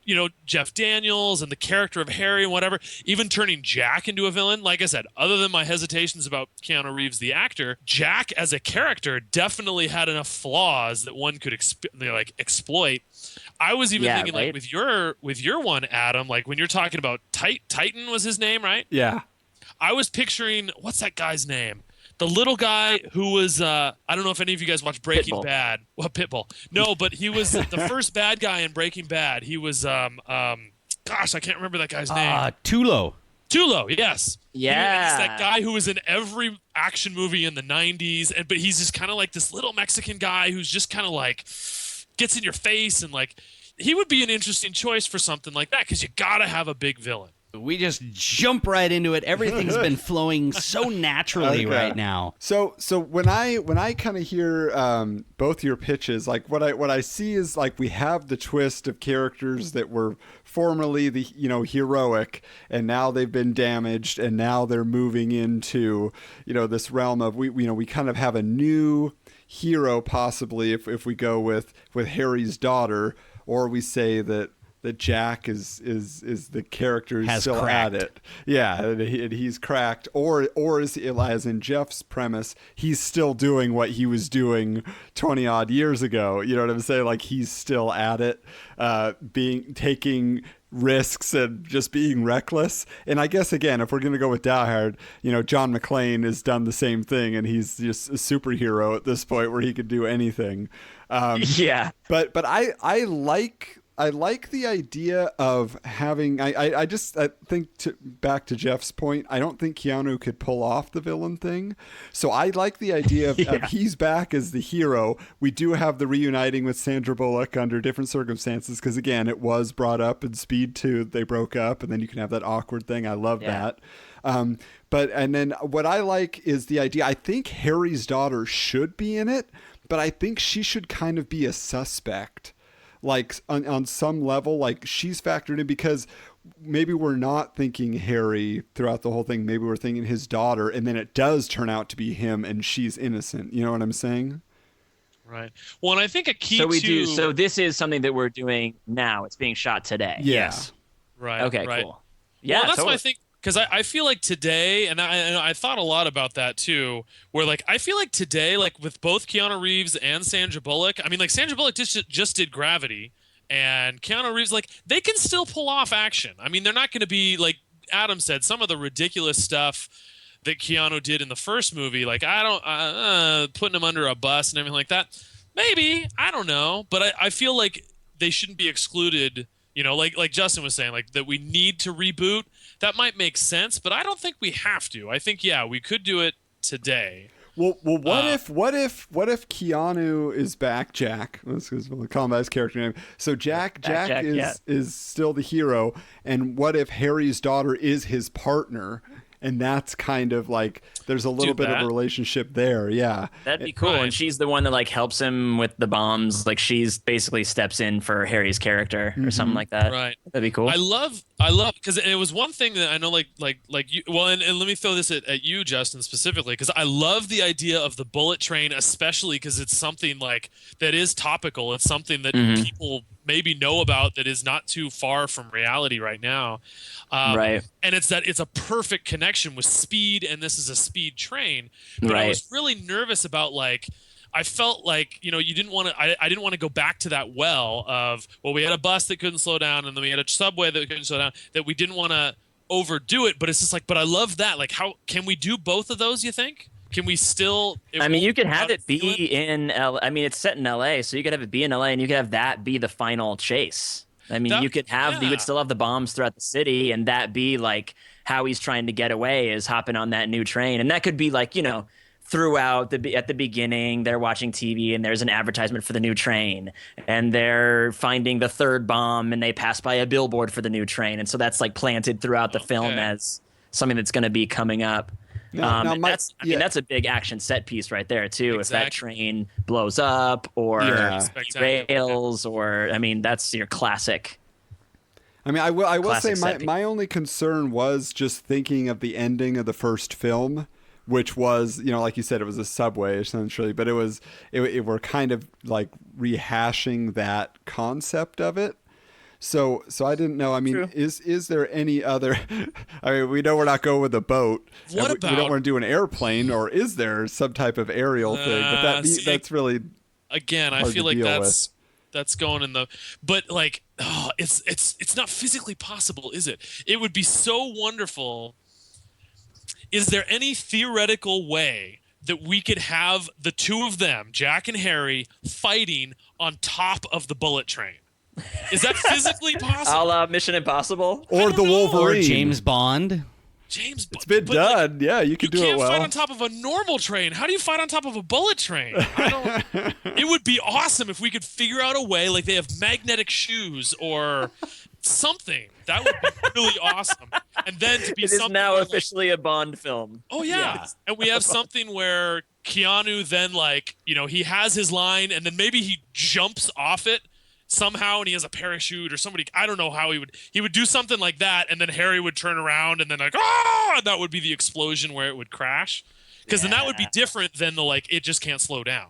you know, Jeff Daniels and the character of Harry and whatever, even turning Jack into a villain. Like I said, other than my hesitations about Keanu Reeves, the actor, Jack as a character definitely had enough flaws that one could exploit. I was even thinking like with your one, Adam, like when you're talking about Titan was his name, right? Yeah. I was picturing, what's that guy's name? The little guy who was, I don't know if any of you guys watched Breaking Bad. Well, Pitbull. No, but he was the first bad guy in Breaking Bad. He was, gosh, I can't remember that guy's name. Tulo, yes. Yeah. He's that guy who was in every action movie in the 90s, but he's just kind of like this little Mexican guy who's just kind of like gets in your face, and like he would be an interesting choice for something like that because you got to have a big villain. We just jump right into it. Everything's been flowing so naturally right now. So when I kind of hear both your pitches, like what I see is like we have the twist of characters that were formerly the heroic, and now they've been damaged, and now they're moving into this realm of we kind of have a new hero possibly if we go with Harry's daughter, or we say that Jack is the character who's still cracked. at it. Yeah, and he's cracked. Or is, as in Jeff's premise, he's still doing what he was doing 20-odd years ago. You know what I'm saying? Like, he's still at it, taking risks and just being reckless. And I guess, again, if we're going to go with Die Hard, John McClane has done the same thing, and he's just a superhero at this point where he could do anything. Yeah. But I like the idea of having. I think back to Jeff's point. I don't think Keanu could pull off the villain thing. So I like the idea of he's back as the hero. We do have the reuniting with Sandra Bullock under different circumstances because again, it was brought up in Speed 2. They broke up, and then you can have that awkward thing. I love that. And then what I like is the idea. I think Harry's daughter should be in it, but I think she should kind of be a suspect. Like on some level, like she's factored in because maybe we're not thinking Harry throughout the whole thing. Maybe we're thinking his daughter, and then it does turn out to be him, and she's innocent. You know what I'm saying? Right. Well, and I think a key So this is something that we're doing now. It's being shot today. Yeah. Yes. Right. Okay. Right. Cool. Yeah. Well, that's totally. what I think. Because I feel like today, and I thought a lot about that too, where like I feel like today, like with both Keanu Reeves and Sandra Bullock, I mean, like Sandra Bullock just did Gravity, and Keanu Reeves, like they can still pull off action. I mean, they're not going to be like Adam said, some of the ridiculous stuff that Keanu did in the first movie, like I don't putting him under a bus and everything like that. Maybe, I don't know, but I feel like they shouldn't be excluded. Like Justin was saying, like that we need to reboot. That might make sense, but I don't think we have to. I think, we could do it today. Well, what if Keanu is back, Jack? Let's call him by his character name. So Jack is still the hero, and what if Harry's daughter is his partner? And that's kind of like there's a little bit of a relationship there. Yeah. That'd be cool. Right. And she's the one that like helps him with the bombs. Like she's basically steps in for Harry's character or something like that. Right. That'd be cool. I love because it was one thing that I know like you, well, and let me throw this at you, Justin, specifically, because I love the idea of the bullet train, especially because it's something like that is topical. It's something that people maybe know about that is not too far from reality right now. Right. And it's a perfect connection with Speed, and this is a speed train. But I was really nervous about I felt like, you didn't want to, I didn't want to go back to that well of, well, we had a bus that couldn't slow down, and then we had a subway that couldn't slow down, that we didn't want to overdo it. But it's just like, but I love that. Like, how can we do both of those, you think? Can we still? I mean, you could have it be feeling? in L. I mean, it's set in L.A., so you could have it be in L.A. and you could have that be the final chase. I mean, you could have you would still have the bombs throughout the city, and that be like how he's trying to get away is hopping on that new train, and that could be like throughout at the beginning they're watching TV and there's an advertisement for the new train, and they're finding the third bomb and they pass by a billboard for the new train, and so that's like planted throughout the film as something that's going to be coming up. That's a big action set piece right there too. Exactly. If that train blows up or rails, or that's your classic. I mean, I will say my only concern was just thinking of the ending of the first film, which was, like you said, it was a subway essentially, but we're kind of like rehashing that concept of it. So I didn't know. I mean, is there any other? I mean, we know we're not going with a boat. What about? We don't want to do an airplane, or is there some type of aerial thing? But that's really again. I feel like that's going in the. But like, it's not physically possible, is it? It would be so wonderful. Is there any theoretical way that we could have the two of them, Jack and Harry, fighting on top of the bullet train? Is that physically possible? A la Mission Impossible? Or the Wolverine. Or James Bond. It's been done. Yeah, you can do it well. You can't fight on top of a normal train. How do you fight on top of a bullet train? It would be awesome if we could figure out a way, like they have magnetic shoes or something. That would be really awesome. And then to be it is something now officially a Bond film. Oh yeah. And we have something where Keanu then he has his line and then maybe he jumps off it somehow and he has a parachute or somebody. I don't know how he would do something like that, and then Harry would turn around and then and that would be the explosion where it would crash. Because then that would be different than the it just can't slow down.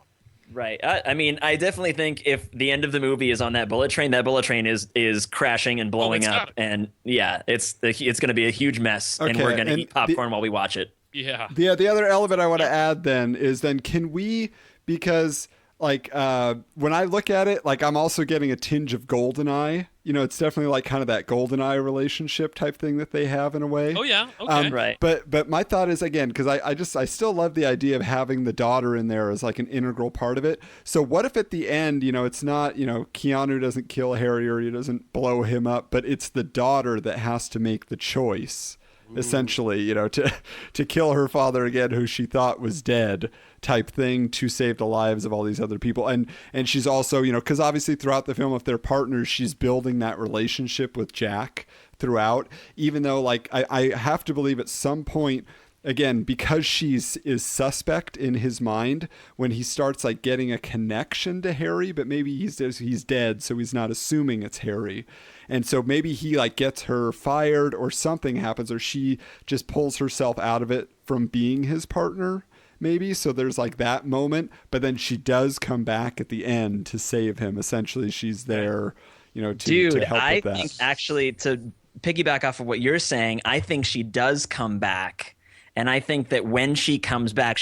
Right. I mean, I definitely think if the end of the movie is on that bullet train is crashing and blowing up, and it's going to be a huge mess, and we're going to eat popcorn while we watch it. Yeah. The other element I want to add then is can we, because when I look at it, I'm also getting a tinge of GoldenEye. It's definitely kind of that GoldenEye relationship type thing that they have in a way. Oh yeah, okay. Right. But my thought is, again, because I still love the idea of having the daughter in there as an integral part of it. So what if at the end, it's not, Keanu doesn't kill Harry or he doesn't blow him up, but it's the daughter that has to make the choice. Ooh. Essentially, to kill her father again, who she thought was dead, type thing, to save the lives of all these other people. And she's also, because obviously throughout the film, if they're partners, she's building that relationship with Jack throughout, even though I have to believe at some point, again, because is suspect in his mind, when he starts getting a connection to Harry, but maybe he's dead, so he's not assuming it's Harry. And so maybe he gets her fired or something happens, or she just pulls herself out of it from being his partner, maybe. So there's that moment, but then she does come back at the end to save him. Essentially, she's there, to help with that. I think actually, to piggyback off of what you're saying, I think she does come back. And I think that when she comes back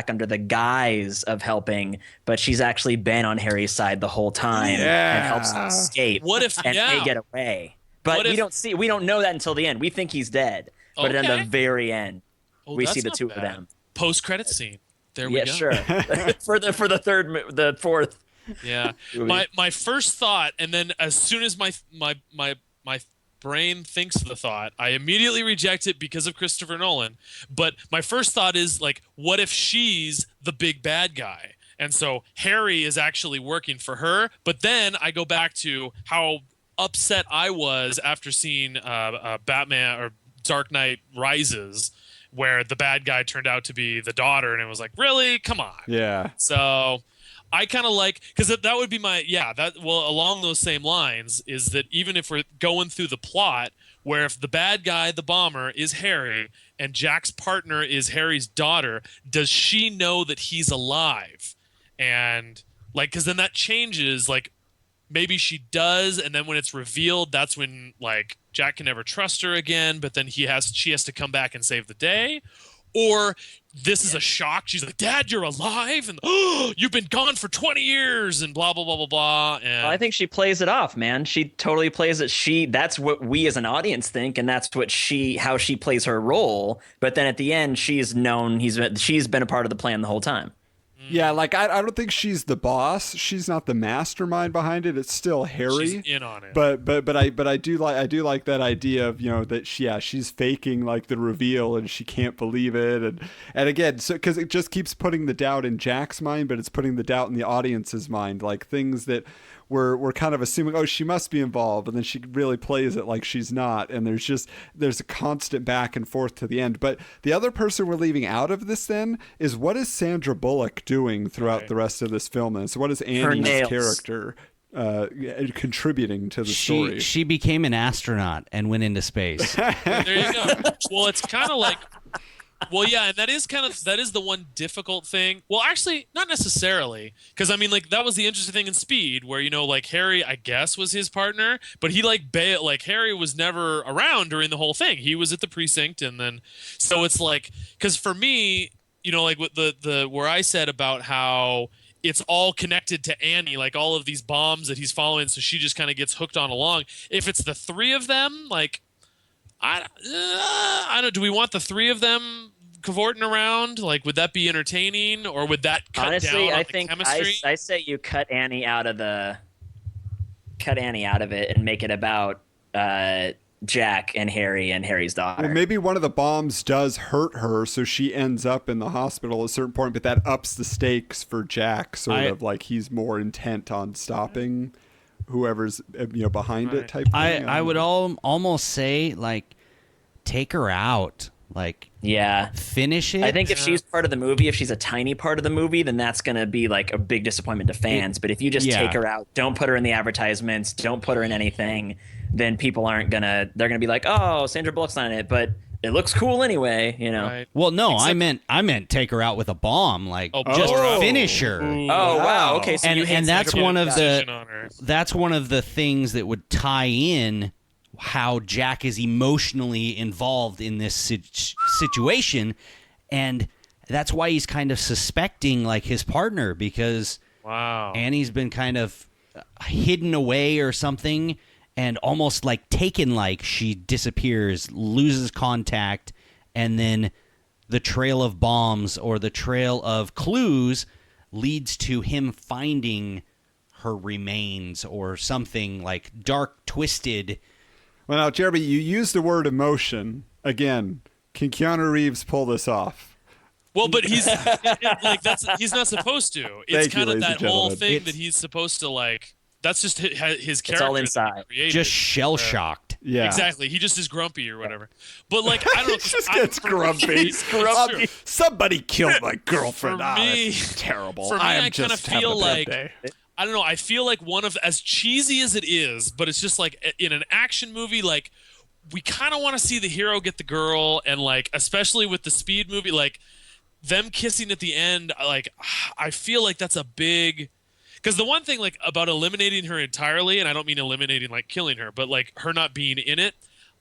under the guise of helping, but she's actually been on Harry's side the whole time and helps him escape. What if they get away? But we don't know that until the end. We think he's dead, but at the very end, we see the two of them. Post-credit scene. There we go. Yeah, sure. for the fourth. Yeah. My first thought, and then as soon as my brain thinks the thought, I immediately reject it because of Christopher Nolan. But my first thought is what if she's the big bad guy? And so Harry is actually working for her. But then I go back to how upset I was after seeing Batman or Dark Knight Rises, where the bad guy turned out to be the daughter, and it was really? Come on. Yeah. So I kind of because that would be along those same lines, is that even if we're going through the plot where if the bad guy, the bomber, is Harry and Jack's partner is Harry's daughter, does she know that he's alive? And because then that changes, maybe she does, and then when it's revealed, that's when Jack can never trust her again, but then she has to come back and save the day. or this is a shock. She's like, Dad, you're alive, and oh, you've been gone for 20 years, and blah blah blah blah blah. And Well, I think she plays it off, man. She totally plays it. That's what we as an audience think, and that's what how she plays her role. But then at the end, she's been a part of the plan the whole time. Yeah, like I don't think she's the boss. She's not the mastermind behind it. It's still Harry. she's in on it. But I do like that idea of, you know, that she's faking like the reveal and she can't believe it, and again, so because it just keeps putting the doubt in Jack's mind, but it's putting the doubt in the audience's mind, like things that we're kind of assuming, oh, she must be involved, and then she really plays it like she's not, and there's a constant back and forth to the end. But the other person we're leaving out of this then is, what is Sandra Bullock doing throughout the rest of this film? And so what is Annie's character contributing to the story? She became an astronaut and went into space. There you go. Well, it's kind of like, well, yeah, and that is the one difficult thing. Well, actually, not necessarily, because I mean, like, that was the interesting thing in Speed, where, you know, like, Harry, I guess, was his partner, but he like Harry was never around during the whole thing. He was at the precinct, and then so it's like, because for me, you know, like with the where I said about how it's all connected to Annie, like all of these bombs that he's following, so she just kind of gets hooked on along. If it's the three of them, like, I don't. Do we want the three of them cavorting around? Like, would that be entertaining, or would that cut Honestly, down on I the think chemistry? I say you cut Annie out of it and make it about Jack and Harry and Harry's daughter. Well, maybe one of the bombs does hurt her, so she ends up in the hospital at a certain point, but that ups the stakes for Jack, sort of like he's more intent on stopping whoever's, you know, behind it type thing. I would almost say, like, take her out. Like, Yeah. finish it. I think if she's part of the movie, if she's a tiny part of the movie, then that's going to be like a big disappointment to fans. But if you just take her out, don't put her in the advertisements, don't put her in anything, then people they're going to be like, oh, Sandra Bullock's not in it, but it looks cool anyway, you know? Right. Well, no, I meant take her out with a bomb, like just finish her. Ooh. Oh, wow. Okay, so And that's one of Decision on her. that's one of the things that would tie in how Jack is emotionally involved in this situation, and that's why he's kind of suspecting like his partner, because Wow. Annie's been kind of hidden away or something, and almost like taken, like she disappears, loses contact, and then the trail of bombs or the trail of clues leads to him finding her remains or something like dark, twisted. Well, now, Jeremy, you used the word emotion again. Can Keanu Reeves pull this off? Well, but he's he's not supposed to. It's Thank you, kind of ladies and that whole gentlemen. thing that he's supposed to like. That's just his character. It's all inside. Created. Just shell shocked. Yeah. Exactly. He just is grumpy or whatever. But like, I don't know. He just gets grumpy. It's true. Somebody killed my girlfriend. For me- That's terrible. for me, I kind of just having feel a bad like day. I don't know. I feel like one of, as cheesy as it is, but it's just like in an action movie, like we kind of want to see the hero get the girl, and like especially with the Speed movie, like them kissing at the end. Like I feel like that's a big. Because the one thing, like, about eliminating her entirely, and I don't mean eliminating, like, killing her, but, like, her not being in it,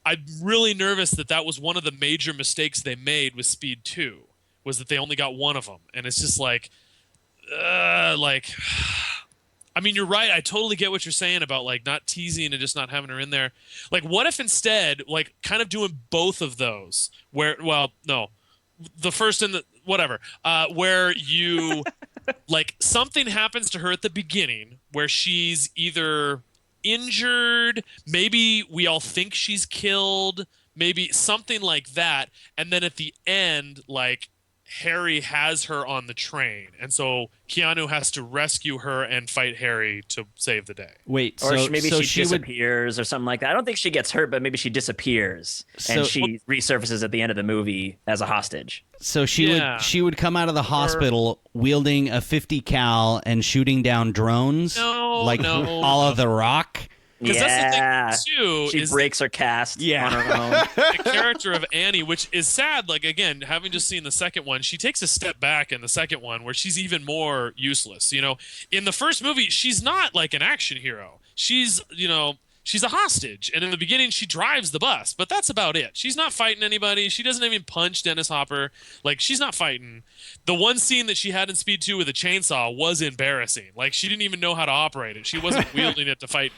I'm really nervous that was one of the major mistakes they made with Speed 2, was that they only got one of them. And it's just like, I mean, you're right. I totally get what you're saying about, like, not teasing and just not having her in there. Like, what if instead, like, kind of doing both of those, where, well, no, the first and the, whatever, where you... like something happens to her at the beginning where she's either injured, maybe we all think she's killed, maybe something like that, and then at the end, like Harry has her on the train, and so Keanu has to rescue her and fight Harry to save the day. Wait, Or so maybe so she would disappears or something like that. I don't think she gets hurt, but maybe she disappears and she resurfaces at the end of the movie as a hostage. So she would come out of the hospital wielding a 50 cal and shooting down drones, like all of The Rock. Because that's the thing too. She breaks her cast on her own. The character of Annie, which is sad, like again, having just seen the second one, she takes a step back in the second one where she's even more useless. You know, in the first movie, she's not like an action hero. She's, you know, she's a hostage. And in the beginning, she drives the bus, but that's about it. She's not fighting anybody. She doesn't even punch Dennis Hopper. Like, she's not fighting. The one scene that she had in Speed 2 with a chainsaw was embarrassing. Like, she didn't even know how to operate it. She wasn't wielding it to fight,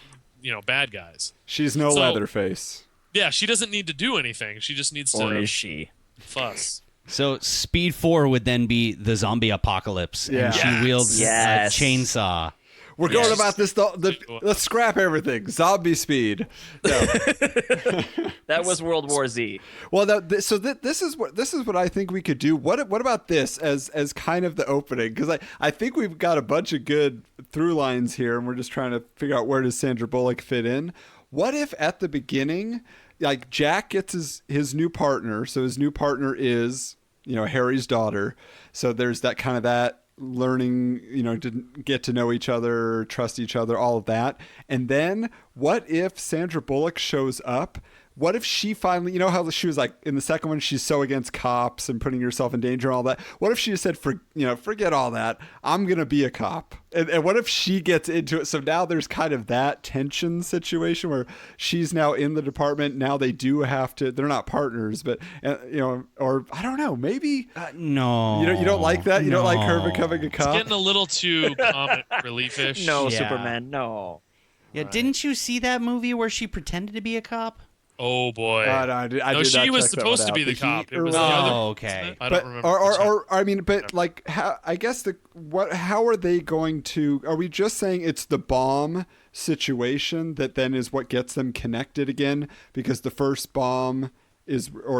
bad guys. She's no Leatherface. Yeah, she doesn't need to do anything. She just needs to. Or is she? Fuss. So Speed 4 would then be the zombie apocalypse, and she wields a chainsaw. We're going about this. Let's scrap everything. Zombie Speed. No. That was World War Z. Well, this is what I think we could do. What about this as kind of the opening? Because I think we've got a bunch of good through lines here, and we're just trying to figure out where does Sandra Bullock fit in. What if at the beginning, like, Jack gets his new partner, so his new partner is Harry's daughter. So there's that kind of that learning, didn't get to know each other, trust each other, all of that. And then what if Sandra Bullock shows up? What if she finally, how she was like in the second one, she's so against cops and putting herself in danger and all that. What if she just said, forget all that. I'm going to be a cop. And what if she gets into it? So now there's kind of that tension situation where she's now in the department. Now they do have to, they're not partners, but, or I don't know, maybe. No. You don't like that? You don't like her becoming a cop? It's getting a little too comic relief-ish. No, Yeah. Superman, no. Yeah, didn't you see that movie where she pretended to be a cop? Oh boy! No, I did she not was check that supposed one to be out. the The cop. Heat It was or the other. Okay. I don't remember. How are they going to? Are we just saying it's the bomb situation that then is what gets them connected again? Because the first bomb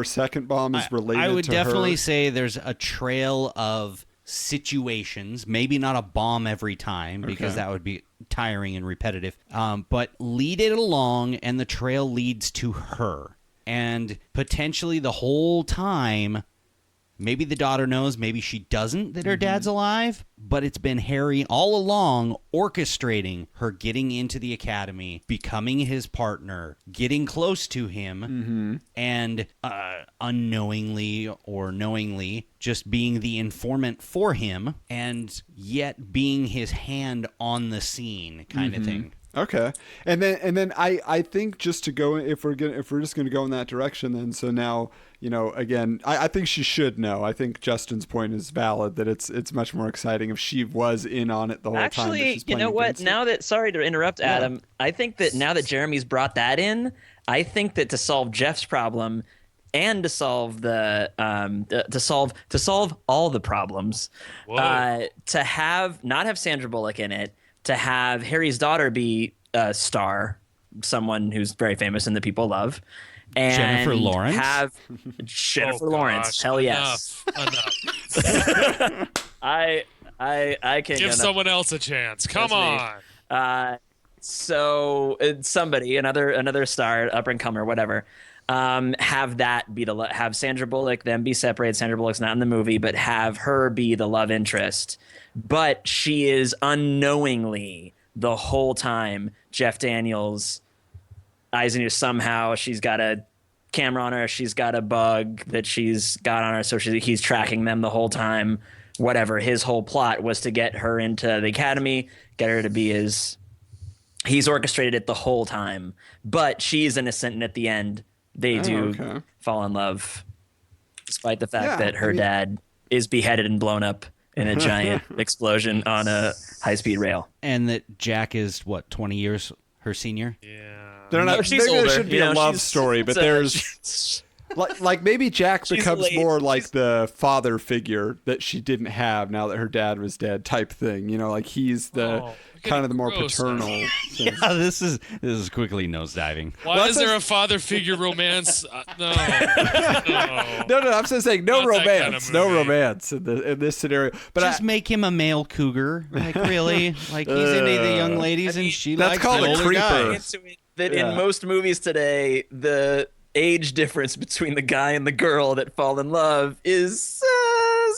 second bomb is related. I would to definitely her? say there's a trail of situations, maybe not a bomb every time because that would be tiring and repetitive, but lead it along and the trail leads to her, and potentially the whole time maybe the daughter knows, maybe she doesn't, that her dad's alive, but it's been Harry all along orchestrating her getting into the academy, becoming his partner, getting close to him, and unknowingly or knowingly just being the informant for him, and yet being his hand on the scene kind of thing. Okay, and then I think just to go, if we're just gonna go in that direction, then so now again I think she should know. I think Justin's point is valid that it's much more exciting if she was in on it the whole time. Actually, you know what? Now that, sorry to interrupt, Adam, I think that now that Jeremy's brought that in, I think that to solve Jeff's problem and to solve the to solve all the problems, to not have Sandra Bullock in it. To have Harry's daughter be a star, someone who's very famous and that people love, and Jennifer Lawrence? Have Jennifer Lawrence. Gosh, Hell yes. Enough. I can't Give someone else a chance. Come on. So somebody, another star, up and comer, whatever. Have that be have Sandra Bullock then be separated. Sandra Bullock's not in the movie, but have her be the love interest. But she is unknowingly the whole time Jeff Daniels eyes on you. Somehow she's got a camera on her. She's got a bug that she's got on her. So he's tracking them the whole time. Whatever. His whole plot was to get her into the academy, get her to be his. He's orchestrated it the whole time. But she's innocent, and at the end, they do fall in love, despite the fact that her dad is beheaded and blown up in a giant explosion on a high-speed rail. And that Jack is, 20 years her senior? Yeah. They're not. She's Maybe older. there should be a love story, but there's like maybe Jack becomes late. more like the father figure that she didn't have now that her dad was dead, type thing. Like he's the kind of the more gross. paternal. Yeah, this is quickly nosediving. Why is there a father figure romance? No. No. I'm just saying no Not that kind romance, of no movie. romance in this scenario. But Just make him a male cougar. Like, really? Like, he's into the young ladies and she That's likes called the a older creeper. guys. That in most movies today, the age difference between the guy and the girl that fall in love is a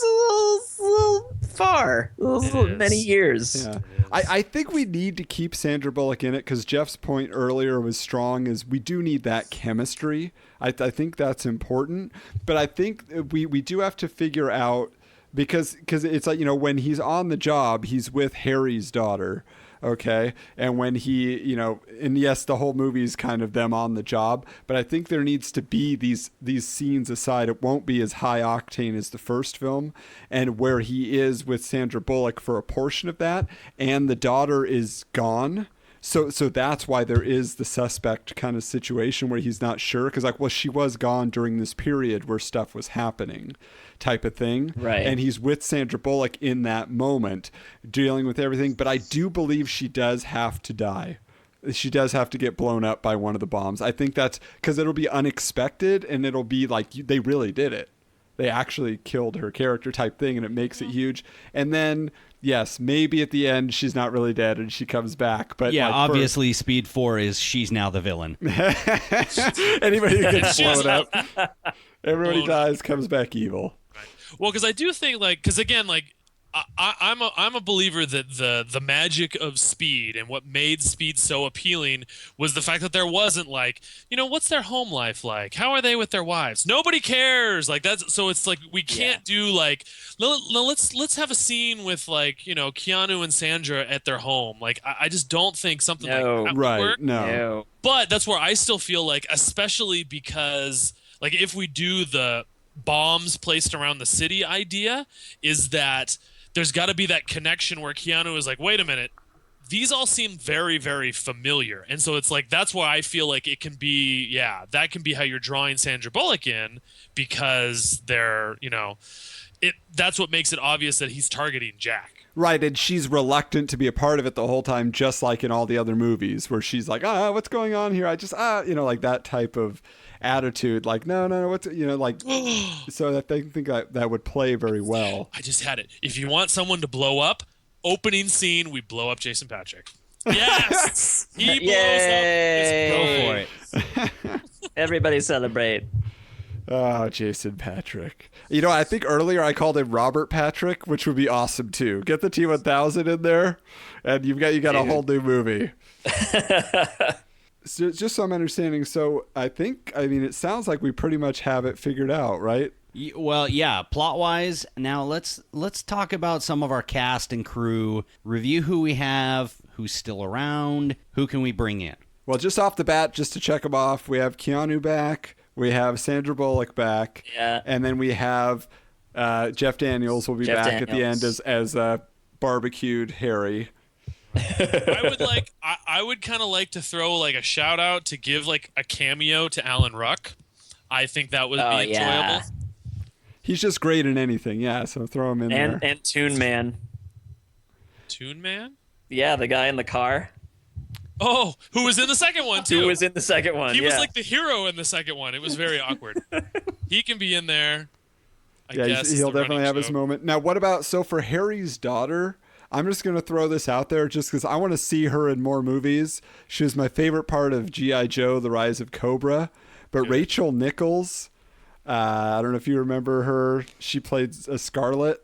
little far, many years. Yeah. I think we need to keep Sandra Bullock in it because Jeff's point earlier was strong, is we do need that chemistry. I think that's important. But I think we do have to figure out, because it's like, when he's on the job, he's with Harry's daughter. Okay. And when he, and yes, the whole movie is kind of them on the job, but I think there needs to be these scenes aside. It won't be as high octane as the first film, and where he is with Sandra Bullock for a portion of that, and the daughter is gone. So that's why there is the suspect kind of situation where he's not sure, because she was gone during this period where stuff was happening, type of thing. Right. And he's with Sandra Bullock in that moment, dealing with everything. But I do believe she does have to die. She does have to get blown up by one of the bombs. I think that's because it'll be unexpected, and it'll be like they really did it. They actually killed her character type thing, and it makes it huge. And then, yes, maybe at the end she's not really dead and she comes back. But yeah, obviously Speed 4 is she's now the villain. Anybody who gets blown up, everybody dies, comes back evil. Right. Well, because I do think, because again, I'm a believer that the magic of Speed and what made Speed so appealing was the fact that there wasn't what's their home life like? How are they with their wives? Nobody cares. That's so it's we can't do let's have a scene with Keanu and Sandra at their home. I just don't think something like that would work. No. But that's where I still feel especially because if we do the bombs placed around the city idea, is that there's got to be that connection where Keanu is wait a minute, these all seem very, very familiar. And so it's that's why I feel it can be, that can be how you're drawing Sandra Bullock in, because they're, that's what makes it obvious that he's targeting Jack. Right, and she's reluctant to be a part of it the whole time, just like in all the other movies, where she's what's going on here? I just, that type of attitude, no, what's, so I think that would play very well. I just had it. If you want someone to blow up, opening scene, we blow up Jason Patrick. Yes! He blows Go for it. Everybody celebrate. Oh, Jason Patrick. I think earlier I called him Robert Patrick, which would be awesome too. Get the T-1000 in there, and you got a whole new movie. So, just so I'm understanding, so it sounds like we pretty much have it figured out, right? Well, yeah, plot-wise. Now let's talk about some of our cast and crew, review who we have, who's still around, who can we bring in. Well, just off the bat, just to check them off, we have Keanu back, we have Sandra Bullock back, and then we have Jeff Daniels will be back at the end as barbecued Harry. I would kind of like to throw a shout out to give a cameo to Alan Ruck. I think that would be enjoyable. Yeah. He's just great in anything, so throw him in there. And Toon Man. Toon Man? Yeah, the guy in the car. Oh, who was in the second one too? Who was in the second one? He was the hero in the second one. It was very awkward. He can be in there. I guess he'll definitely have his moment. Now, what about for Harry's daughter? I'm just going to throw this out there just because I want to see her in more movies. She was my favorite part of G.I. Joe, The Rise of Cobra. But Rachel Nichols, I don't know if you remember her. She played a Scarlet,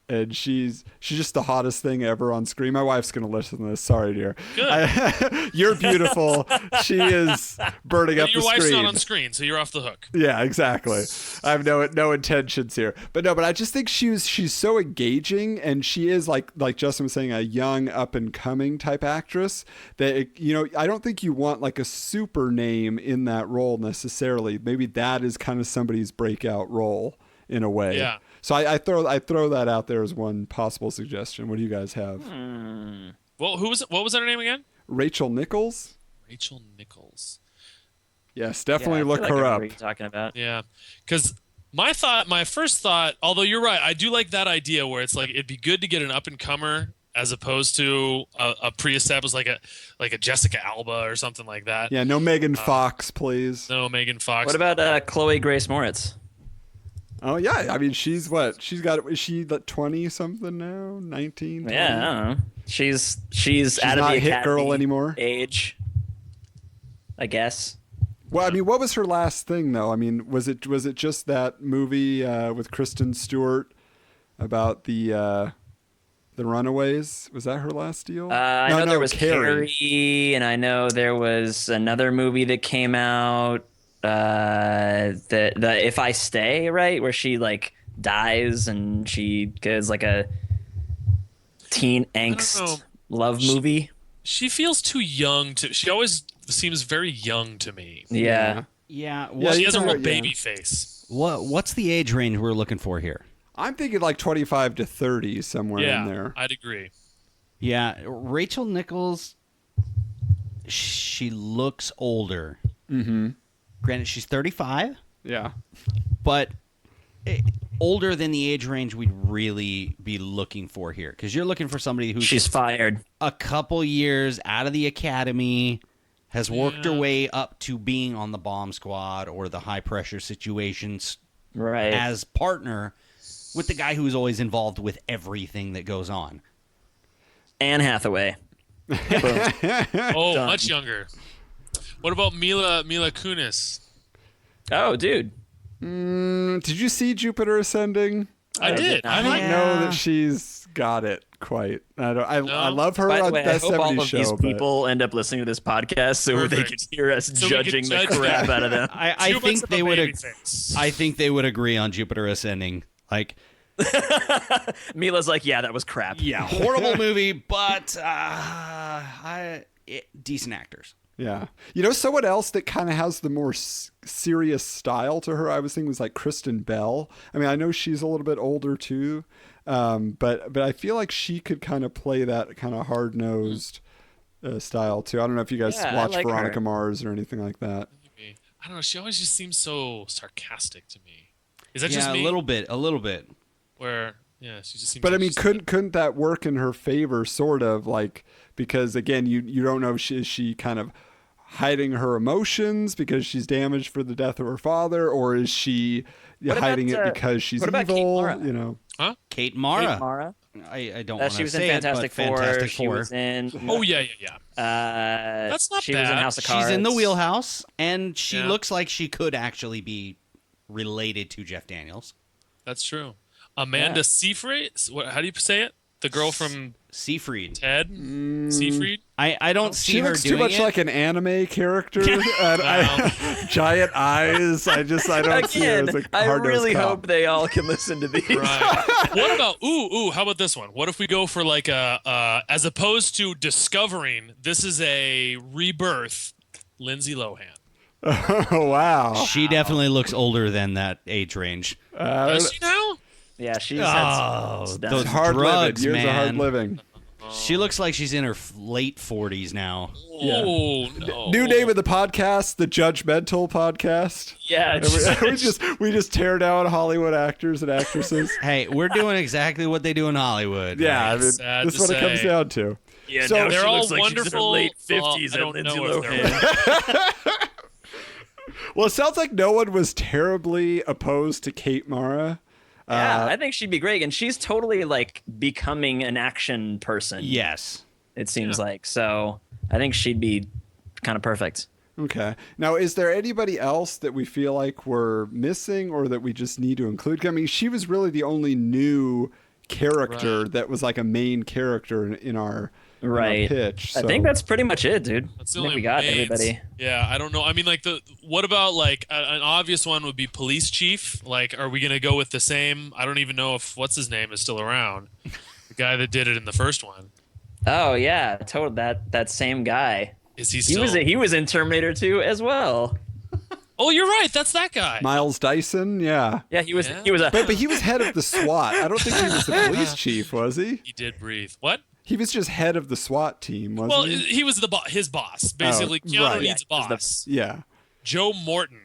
and she's just the hottest thing ever on screen. My wife's going to listen to this. Sorry, dear. Good. You're beautiful. She is burning up the screen. Your wife's not on screen, so you're off the hook. Yeah, exactly. I have no intentions here. But I just think she's so engaging, and she is like Justin was saying, a young up and coming type actress that I don't think you want a super name in that role necessarily. Maybe that is kind of somebody's breakout role in a way. Yeah. So I throw that out there as one possible suggestion. What do you guys have? Well, what was her name again? Rachel Nichols. Rachel Nichols. Yes, definitely look her up. What are you talking about? Yeah, because my first thought, although you're right, I do like that idea where it's it'd be good to get an up and comer as opposed to a pre-established like a Jessica Alba or something like that. Yeah, no Megan Fox, please. No Megan Fox. What about Chloe Grace Moritz? Oh yeah, she's what? Is she 20 something now? 19? 20? Yeah, I don't know. She's out of not the hit girl anymore. Age, I guess. Well, what was her last thing though? Was it just that movie with Kristen Stewart about the Runaways? Was that her last deal? I know there was Carrie, and I know there was another movie that came out. The If I Stay, right, where she dies and she goes a teen angst love movie. She feels too young to. She always seems very young to me. Yeah. Yeah. She has a real yeah. baby face. What's the age range we're looking for here? I'm thinking like 25 to 30, somewhere in there. I'd agree. Yeah, Rachel Nichols. She looks older. Mm-hmm. Granted, she's 35, Yeah. but older than the age range we'd really be looking for here. Because you're looking for somebody who's She's fired. a couple years out of the academy, has worked her Yeah. way up to being on the bomb squad or the high pressure situations Right. as partner with the guy who's always involved with everything that goes on. Anne Hathaway. Oh, much younger. What about Mila Kunis? Oh, dude. Did you see Jupiter Ascending? I did. I I I like. don't know that she's got it quite. I love her By the on way, I that hope all 70s of these show. people end up listening to this podcast so they can Perfect. hear us So we can judging the judge crap them. out of them. I Too much think of they a would. baby face. I think they would agree on Jupiter Ascending. Like, Mila's like, yeah, that was crap. yeah, horrible movie, but decent actors. Yeah. You know, someone else that kind of has the more serious style to her, I was thinking was like Kristen Bell. I mean, I know she's a little bit older too, but I feel like she could kind of play that kind of hard-nosed style too. I don't know if you guys Yeah, I watch like Veronica her. Mars or anything like that. I don't know. She always just seems so sarcastic to me. Is that Yeah, just me? a little bit. Where she just seems. But I like mean, she's couldn't that work in her favor, sort of, like, because again, you don't know if is she kind of hiding her emotions because she's damaged for the death of her father, or is she hiding about, it because she's what about Kate evil? Mara? You know, Kate Mara. Kate Mara. I don't want She to was in say Fantastic it, but Four. Fantastic She Four. was in. Oh yeah. That's not She was in bad. House of She's Cards. in the wheelhouse, and she Yeah. looks like she could actually be related to Jeff Daniels. That's true. Amanda Seyfried. How do you say it? The girl from Seafried. Ted. Seyfried. I don't see she her looks too doing much it. like an anime character. Giant eyes. I don't see her Again, as a I hard-nosed really cop. hope they all can listen to these. Right. What about how about this one? What if we go for like a as opposed to discovering, this is a rebirth, Lindsay Lohan. Oh wow. She definitely looks older than that age range. Does she now? Yeah, she's Oh, had those Hard drugs, living. Years of hard man. living. She looks like she's in her late 40s now. Oh no. New name of the podcast, the Judgmental Podcast. yeah. We just tear down Hollywood actors and actresses. Hey, we're doing exactly what they do in Hollywood. Yeah, I mean, Sad this is to what it comes say. down to. Yeah, So- now They're she all looks like she's in her wonderful. late Well, 50s I don't and Lindsay know if they're Lohan. Well, it sounds like no one was terribly opposed to Kate Mara. Yeah, I think she'd be great, and she's totally like becoming an action person. Yes. It seems like so. I think she'd be kind of perfect. Okay. Now, is there anybody else that we feel like we're missing or that we just need to include? I mean, she was really the only new character that was like a main character in our pitch. I so- think that's pretty much it, dude. That's the I think only we got names. everybody. Yeah, I don't know. I mean, like what about like an obvious one would be police chief? Like, are we gonna go with the same? I don't even know if what's his name is still around. The guy that did it in the first one. Oh yeah, total that same guy. Is he He still? was in Terminator 2 as well. Oh, you're right. That's that guy. Miles Dyson, yeah. Yeah, he was Yeah. he was a But he was head of the SWAT. I don't think he was the police chief, was he? He did breathe. What? He was just head of the SWAT team, wasn't Well, he? he was his boss. Basically, Oh, Keanu right. Reeves' Yeah, he was the- boss. Yeah, Joe Morton,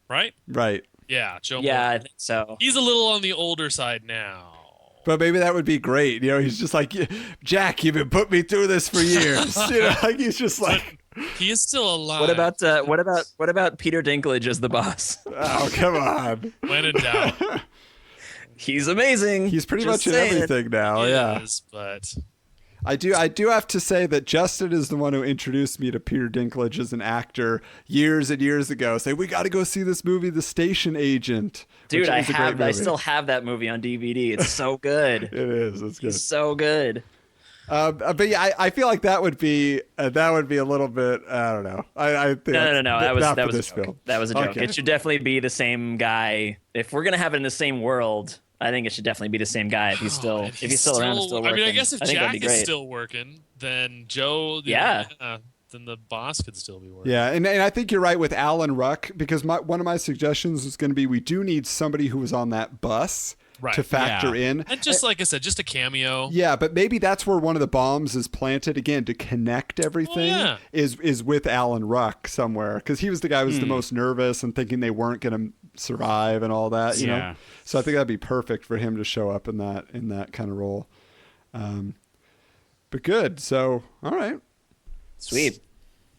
right? right. Yeah, Joe Yeah, I Morton. think so. He's a little on the older side now. But maybe that would be great. You know, he's just like, Jack, you've been putting me through this for years. You know, like he's just like, He is still alive. What about Peter Dinklage as the boss? oh, come on. When in doubt? He's amazing. He's pretty Just much in saying. everything now. He Yeah. is, but I do have to say that Justin is the one who introduced me to Peter Dinklage as an actor years and years ago. Say, we got to go see this movie, The Station Agent. Dude, which I is a great movie. still have that movie on DVD. It's so good. It is. It's good. It's so good. But yeah, I feel like that would be a little bit. I don't know. I think No. not That for was a this joke. film. That was a joke. Okay. It should definitely be the same guy. If we're gonna have it in the same world, I think it should definitely be the same guy if he's still around and still working. I mean, I guess if think that'd Jack be is great. still working, then Joe, Yeah. then the boss could still be working. Yeah, and I think you're right with Alan Ruck, because one of my suggestions was going to be we do need somebody who was on that bus Right. to factor in. And just like I said, just a cameo. Yeah, but maybe that's where one of the bombs is planted again to connect everything. Is with Alan Ruck somewhere, because he was the guy who was the most nervous and thinking they weren't going to survive and all that. You know, so I think that'd be perfect for him to show up in that kind of role. But good. So all right, Sweet.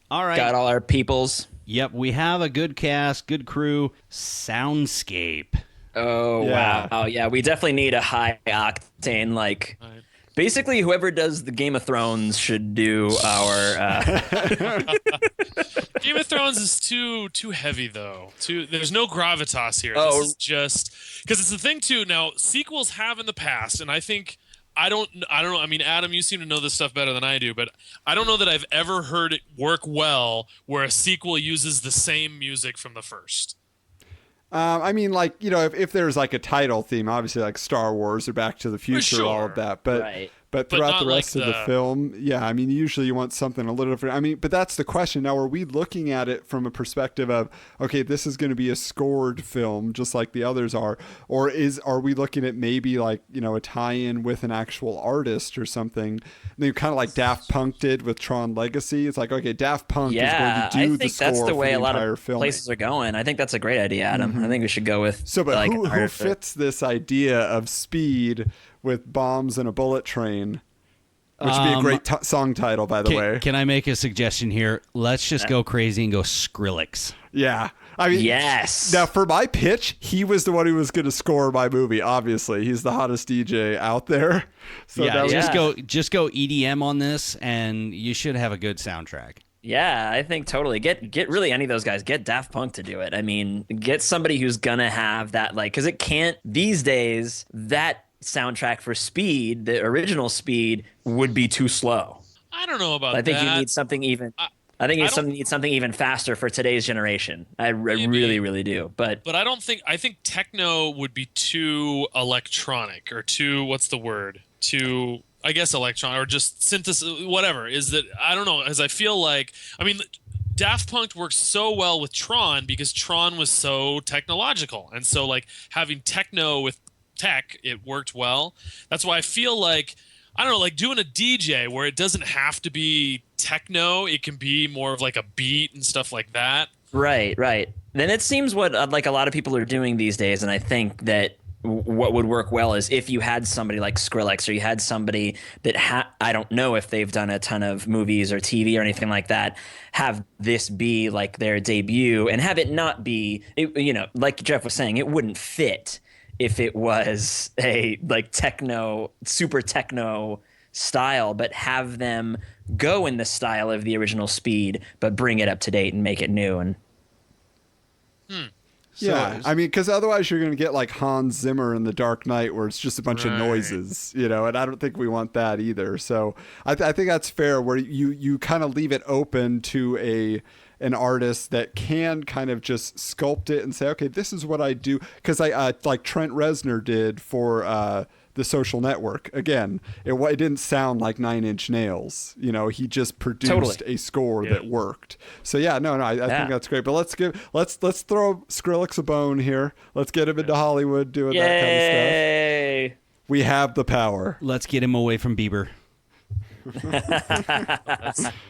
All right. Got all our peoples. Yep, we have a good cast, good crew, soundscape. Oh, Yeah. wow. Yeah, we definitely need a high octane, like, basically whoever does the Game of Thrones should do our... Game of Thrones is too heavy though. There's no gravitas here. Oh. This is just because it's the thing too. Now sequels have in the past, and I think I don't know. I mean, Adam, you seem to know this stuff better than I do, but I don't know that I've ever heard it work well where a sequel uses the same music from the first. I mean, like, you know, if there's like a title theme, obviously like Star Wars or Back to the Future, all of that, but Right. but But throughout not the rest like of the film, yeah, I mean, usually you want something a little different. I mean, but that's the question. Now, are we looking at it from a perspective of, okay, this is going to be a scored film just like the others are, or are we looking at maybe like, you know, a tie-in with an actual artist or something? And you kind of like Daft Punk did with Tron Legacy. It's like, okay, Daft Punk is going Yeah, to do I the think score that's the for way the a lot entire of film. places are going. I think that's a great idea, Adam. I think we should go with... So, but like, who an artist. fits this idea of speed with bombs and a bullet train? Which would be a great song title, by the way. Can I make a suggestion here? Let's just go crazy and go Skrillex. Yeah. I mean, Yes. Now, for my pitch, he was the one who was going to score my movie, obviously. He's the hottest DJ out there. So Yeah, that was just go EDM on this, and you should have a good soundtrack. Yeah, I think totally. Get really any of those guys. Get Daft Punk to do it. I mean, get somebody who's gonna have that, like, because it can't these days. That soundtrack for Speed, the original Speed, would be too slow. I don't know about I think that. you need something even. I think you need something even faster for today's generation. I really, really do. But But I think techno would be too electronic or too, what's the word? Too, I guess, electronic or just synthesis, whatever. Is that, I don't know, as I feel like, I mean, Daft Punk works so well with Tron because Tron was so technological. And so, like, having techno with tech, it worked well. That's why I feel like, I don't know, like doing a DJ where it doesn't have to be techno, it can be more of like a beat and stuff like that. right. Then it seems what like a lot of people are doing these days, and I think that what would work well is if you had somebody like Skrillex, or you had somebody that I don't know if they've done a ton of movies or TV or anything like that, have this be like their debut and have it not be, you know, like Jeff was saying, it wouldn't fit if it was a like techno, super techno style, but have them go in the style of the original Speed, but bring it up to date and make it new. And Yeah, I mean, because otherwise you're going to get like Hans Zimmer in The Dark Knight, where it's just a bunch of noises, you know, and I don't think we want that either. So I think that's fair, where you kind of leave it open to an artist that can kind of just sculpt it and say, okay, this is what I do. Because I like Trent Reznor did for The Social Network. Again, it didn't sound like Nine Inch Nails. You know, he just produced a score that worked. So yeah, I think that's great. But let's throw Skrillex a bone here. Let's get him into Hollywood doing that kind of stuff. We have the power. Let's get him away from Bieber.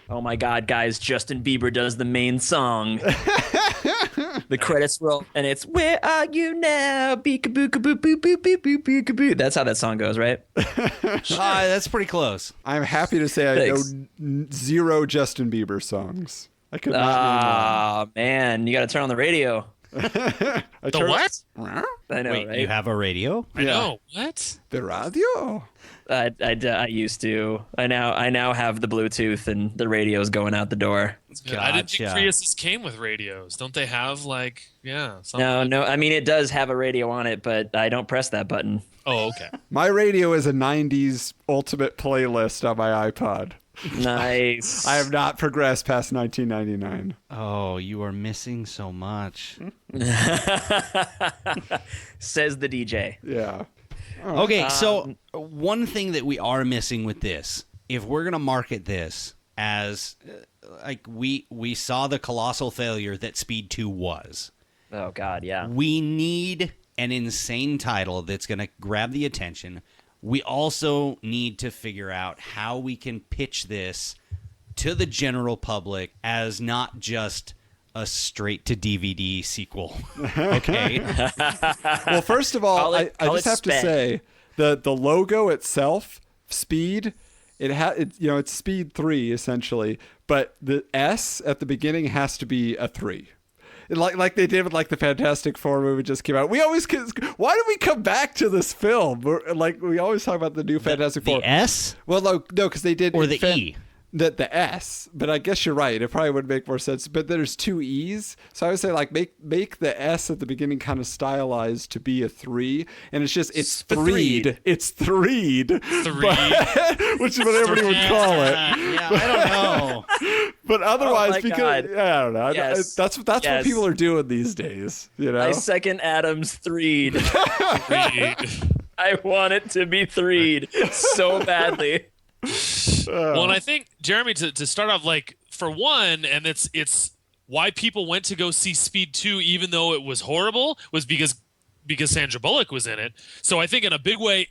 oh my God, guys, Justin Bieber does the main song. The credits roll, and it's "Where Are You Now?" Beekaboo, kaboo, boo, boo, boo, boo, boo, kaboo. That's how that song goes, right? That's pretty close. I'm happy to say I know zero Justin Bieber songs. I could not name one. Man, you got to turn on the radio. The what? I know, Wait, right? you have a radio? I know. What? The radio. I used to. I now have the Bluetooth, and the radio's going out the door. I didn't think Gotcha. Priuses came with radios. Don't they have like, something? No. I mean, it does have a radio on it, but I don't press that button. Oh, okay. My radio is a 90s ultimate playlist on my iPod. Nice. I have not progressed past 1999. Oh, you are missing so much. Says the DJ. Yeah. Okay, so one thing that we are missing with this, if we're going to market this as like we saw the colossal failure that Speed 2 was. Oh God, yeah. We need an insane title that's going to grab the attention. We also need to figure out how we can pitch this to the general public as not just a straight-to-DVD sequel. Okay? Well, first of all, I just have to say, the logo itself, Speed, it's Speed 3, essentially, but the S at the beginning has to be a 3. Like they did with like the Fantastic Four movie just came out. Why do we come back to this film? We always talk about the new Fantastic Four. The S? Well, no, because they did. Or the E? The S, but I guess you're right. It probably would make more sense. But there's 2 E's, so I would say like make the S at the beginning kind of stylized to be a 3, and it's threed. It's threed, which is what everybody would call it. Yeah, I don't know. But otherwise, God. I don't know. Yes. That's what people are doing these days. You know. I second Adam's threed. I want it to be threed so badly. Well, and I think, Jeremy, to start off, like, for one, and it's why people went to go see Speed 2 even though it was horrible, was because Sandra Bullock was in it. So I think in a big way,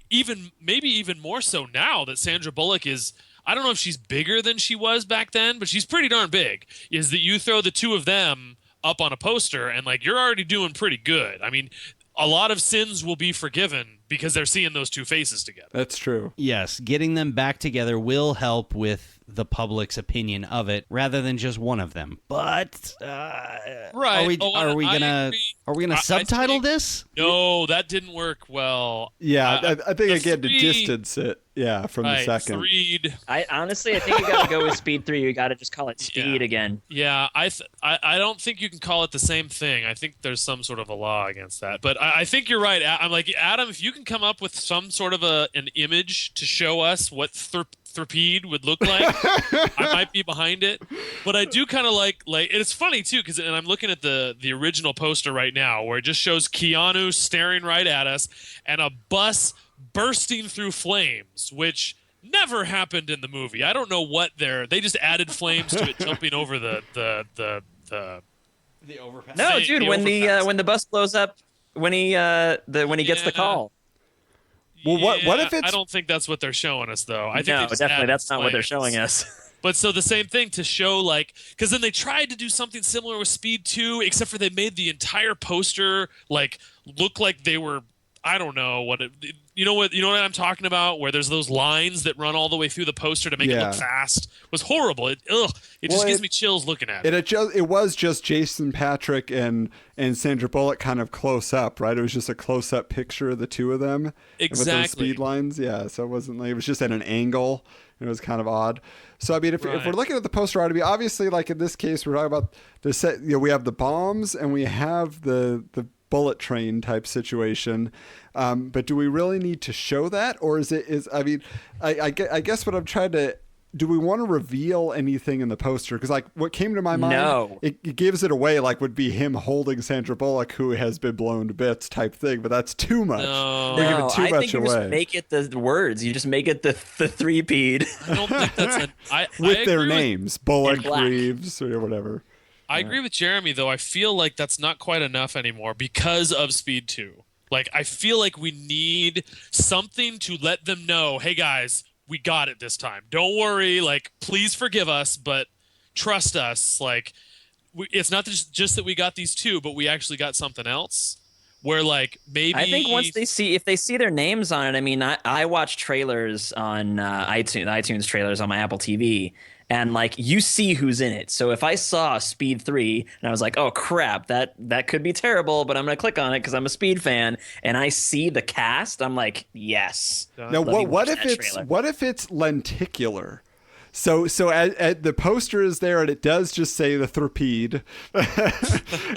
maybe even more so now that Sandra Bullock is, I don't know if she's bigger than she was back then, but she's pretty darn big, is that you throw the two of them up on a poster and, like, you're already doing pretty good. I mean, a lot of sins will be forgiven because they're seeing those two faces together. That's true. Yes, getting them back together will help with the public's opinion of it rather than just one of them. But right. Are we gonna subtitle this? No, that didn't work well. Yeah, I think again to distance it. Yeah, from the second. Threed. I think you got to go with Speed 3. You got to just call it Speed again. Yeah, I don't think you can call it the same thing. I think there's some sort of a law against that. But I think you're right. I'm like, Adam, if you can come up with some sort of an image to show us what Threed would look like, I might be behind it. But I do kind of like it's funny too, because I'm looking at the original poster right now where it just shows Keanu staring right at us and a bus bursting through flames, which never happened in the movie. I don't know what they just added flames to it jumping over the overpass. No, dude, when the bus blows up, when he gets the call. Well, what if it's? I don't think that's what they're showing us, though. I think no, definitely that's not what they're showing us. But so the same thing to show, like, because then they tried to do something similar with Speed 2, except for they made the entire poster like look like they were, I don't know what you know what I'm talking about, where there's those lines that run all the way through the poster to make it look fast. It was horrible. It just gives me chills looking at it. It was just Jason Patrick and Sandra Bullock kind of close up, right? It was just a close up picture of the two of them. Exactly. With those speed lines, yeah. So it wasn't like, it was just at an angle. It was kind of odd. So I mean, if we're looking at the poster art, obviously, like in this case, we're talking about the set. You know, we have the bombs and we have the bullet train type situation. But do we really need to show that, or I guess what I'm trying to. Do we want to reveal anything in the poster? Because like what came to my mind, it gives it away. Like would be him holding Sandra Bullock, who has been blown to bits, type thing. But that's too much. We're giving too much away. Just make it the words. You just make it the three-peed. I don't think that's with their names, Bullock, Reeves, or whatever. I agree with Jeremy, though. I feel like that's not quite enough anymore because of Speed 2. Like I feel like we need something to let them know, hey guys, we got it this time. Don't worry. Like, please forgive us, but trust us. Like, it's not just that we got these two, but we actually got something else. Where like maybe I think if they see their names on it. I mean, I watch trailers on iTunes trailers on my Apple TV, and like you see who's in it. So if I saw Speed 3 and I was like, oh crap, that could be terrible, but I'm gonna click on it because I'm a Speed fan, and I see the cast, I'm like, yes. Now what if it's lenticular? So the poster is there, and it does just say the Thrupede,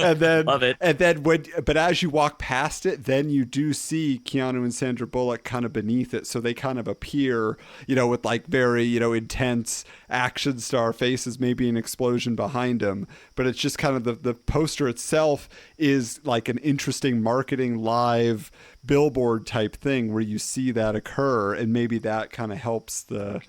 and then Love it. And then but as you walk past it, then you do see Keanu and Sandra Bullock kind of beneath it, so they kind of appear, with like very intense action star faces, maybe an explosion behind them, but it's just kind of the poster itself is like an interesting marketing live billboard type thing where you see that occur, and maybe that kind of helps the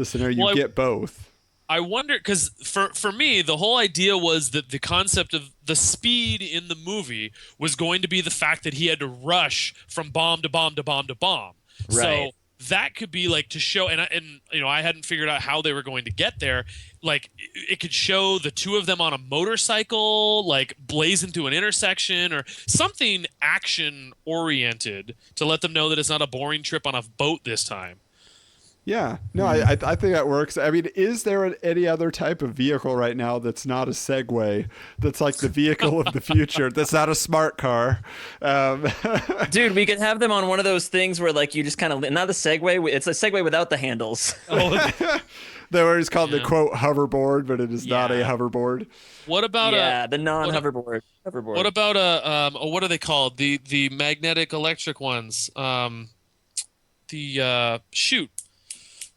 scenario. Well, you get both. I wonder, because for me, the whole idea was that the concept of the speed in the movie was going to be the fact that he had to rush from bomb to bomb to bomb to bomb. Right. So that could be like to show, and I hadn't figured out how they were going to get there. Like it could show the two of them on a motorcycle, like blaze into an intersection or something action oriented to let them know that it's not a boring trip on a boat this time. Yeah, no, I think that works. I mean, is there any other type of vehicle right now that's not a Segway, that's like the vehicle of the future, that's not a smart car? Dude, we could have them on one of those things where like you just kind of, not a Segway, it's a Segway without the handles. They always called the quote hoverboard, but it is not a hoverboard. What about the non-hoverboard? Hoverboard. What about what are they called? The magnetic electric ones. Shoot.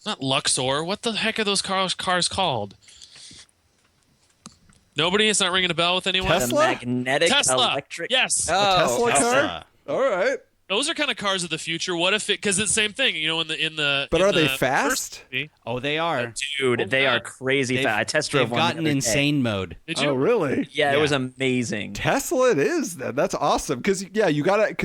Not Luxor. What the heck are those cars called? Nobody? It's not ringing a bell with anyone? Tesla? The magnetic Tesla. electric. Yes. Tesla car? All right. Those are kind of cars of the future. What if because it's the same thing, But are they fast? Oh, they are. Dude, they are crazy fast. I test drove They've one. gotten the other day. insane mode. Did you? Oh, really? Yeah, it was amazing. Tesla it is then. That's awesome. Because you gotta,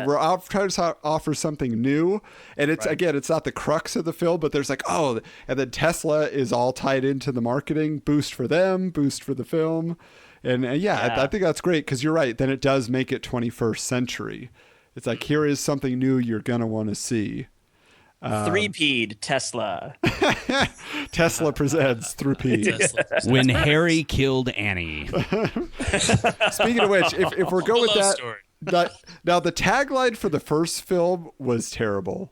we're trying to offer something new, and it's it's not the crux of the film, but there's like, and then Tesla is all tied into the marketing boost for them, boost for the film, and I think that's great because you're right. Then it does make it 21st century. It's like, here is something new you're gonna want to see. Three-peed Tesla. Tesla presents Thrupede. When Harry killed Annie. Speaking of which, if we're going with love that, story. now the tagline for the first film was terrible.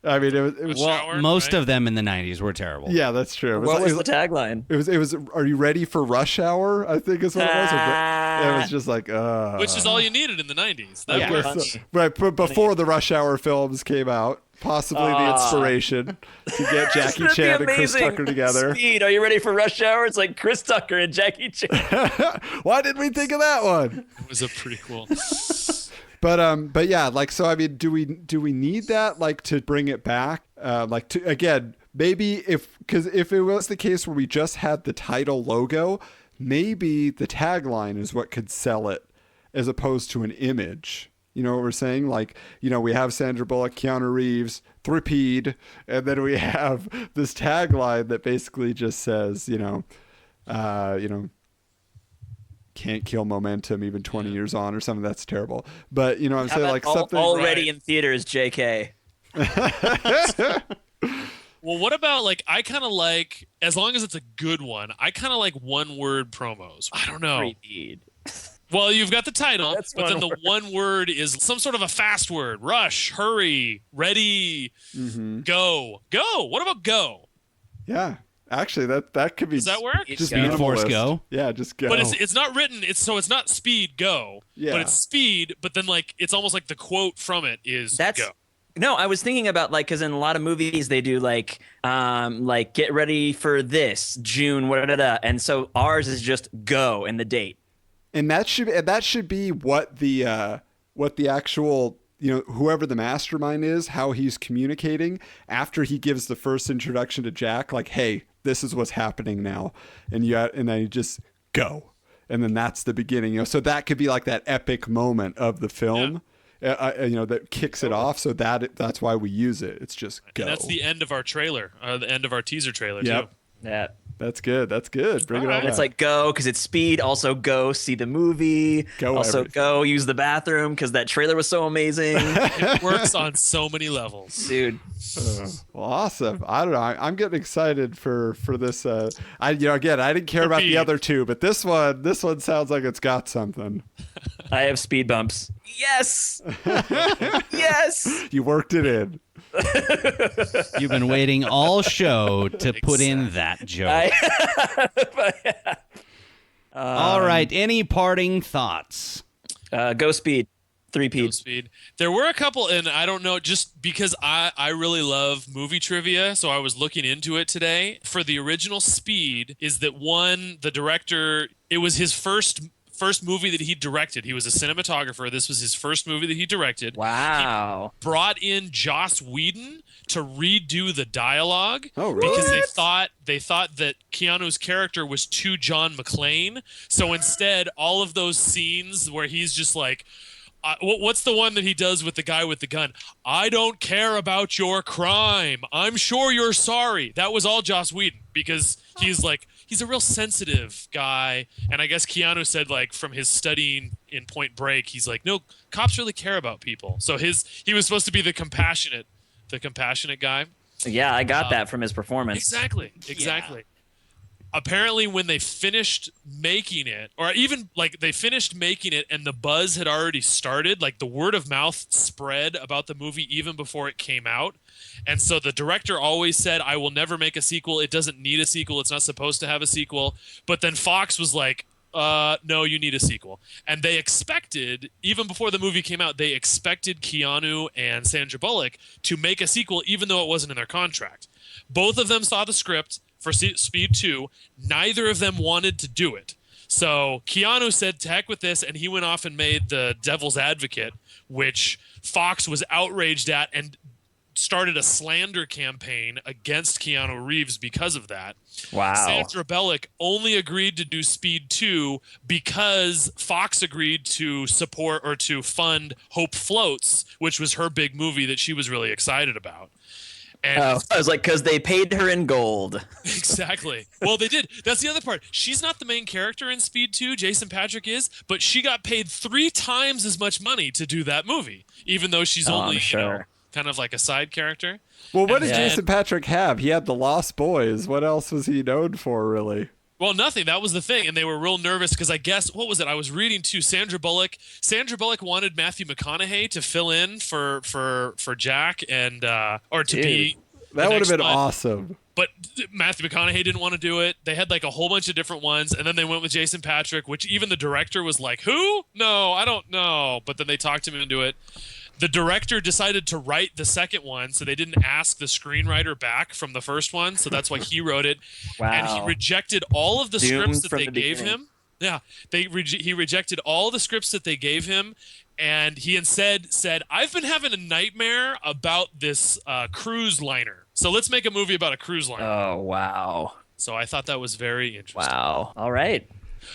I mean, it was Most of them in the 90s were terrible. yeah, that's true. What was the tagline? It was. Are you ready for rush hour? I think is what it was. It was just like, Which is all you needed in the 90s. That Yeah. worked. right. But before the rush hour films came out, possibly the inspiration to get Jackie Isn't that Chan the and Chris amazing Tucker together. Speed. Are you ready for Rush Hour? It's like Chris Tucker and Jackie Chan. Why didn't we think of that one? It was a prequel. But yeah, like, so I mean, do we need that, like, to bring it back? Like, to, again, maybe because if it was the case where we just had the title logo, maybe the tagline is what could sell it as opposed to an image. You know what we're saying? Like, we have Sandra Bullock, Keanu Reeves, Thrupede, and then we have this tagline that basically just says, can't kill momentum even 20 years on or something. That's terrible. But I'm saying, like, something already in theaters, JK. Well, what about, like, I kind of like, as long as it's a good one, I kind of like one-word promos. I don't know. Three-peed. Well, you've got the title, That's but then one the one word is some sort of a fast word. Rush, hurry, ready, go. Go. What about go? Yeah. Actually, that could be. Does that work? Just Go. Force minimalist. go. Yeah, just go. But it's not written. It's not speed go. Yeah. But it's speed. But then, like, it's almost like the quote from it is That's go. No, I was thinking about, like, because in a lot of movies they do like get ready for this June, and so ours is just go and the date. And that should be what the actual, whoever the mastermind is, how he's communicating after he gives the first introduction to Jack, like, hey, this is what's happening now, and then you just go, and then that's the beginning. So that could be like that epic moment of the film. That kicks it off. So that's why we use it. It's just go. And that's the end of our trailer, the end of our teaser trailer Yep. too. Yeah. That's good. Bring it on. And it's like go because it's speed. Also go see the movie. Go also everything. go use the bathroom because that trailer was so amazing, It works on so many levels. dude. Well, awesome. I don't know. I'm getting excited for this. I didn't care about the other two, but this one sounds like it's got something. I have speed bumps. Yes. Yes. You worked it in. You've been waiting all show to put in that joke. All right. Any parting thoughts? Go Speed. Three-peat. Speed. There were a couple, and I don't know, just because I really love movie trivia, so I was looking into it today. For the original Speed, is that one, the director, it was his first movie that he directed. He was a cinematographer. This was his first movie that he directed. Wow. He brought in Joss Whedon to redo the dialogue. Oh, really? Because they thought that Keanu's character was too John McClane. So instead, all of those scenes where he's just like, what's the one that he does with the guy with the gun? I don't care about your crime. I'm sure you're sorry. That was all Joss Whedon, because he's a real sensitive guy. And I guess Keanu said, like, from his studying in Point Break, he's like, no, cops really care about people. So he was supposed to be the compassionate guy. Yeah, I got that from his performance. Exactly. Yeah. Apparently, when they finished making it, or even like they finished making it and the buzz had already started, like the word of mouth spread about the movie even before it came out. And so the director always said, I will never make a sequel. It doesn't need a sequel. It's not supposed to have a sequel. But then Fox was like, no, you need a sequel. And they expected, even before the movie came out, they expected Keanu and Sandra Bullock to make a sequel, even though it wasn't in their contract. Both of them saw the script for Speed 2. Neither of them wanted to do it. So Keanu said, to heck with this, and he went off and made The Devil's Advocate, which Fox was outraged at and started a slander campaign against Keanu Reeves because of that. Wow. Sandra Bullock only agreed to do Speed 2 because Fox agreed to support or to fund Hope Floats, which was her big movie that she was really excited about. And I was like, because they paid her in gold. Exactly. Well, they did. That's the other part. She's not the main character in Speed 2. Jason Patric is, but she got paid 3 times as much money to do that movie, even though she's only kind of like a side character. Well, what did Jason Patric have? He had The Lost Boys. What else was he known for, really? Well, nothing. That was the thing. And they were real nervous because I guess, what was it? I was reading too, Sandra Bullock wanted Matthew McConaughey to fill in for Jack and, or to be. That would have been awesome. But Matthew McConaughey didn't want to do it. They had like a whole bunch of different ones. And then they went with Jason Patric, which even the director was like, who? No, I don't know. But then they talked him into it. The director decided to write the second one, so they didn't ask the screenwriter back from the first one, so that's why he wrote it. Wow. And he rejected all of the scripts that they gave him. Yeah, he rejected all the scripts that they gave him, and he instead said, I've been having a nightmare about this cruise liner, so let's make a movie about a cruise liner. Oh, wow. So I thought that was very interesting. Wow. All right.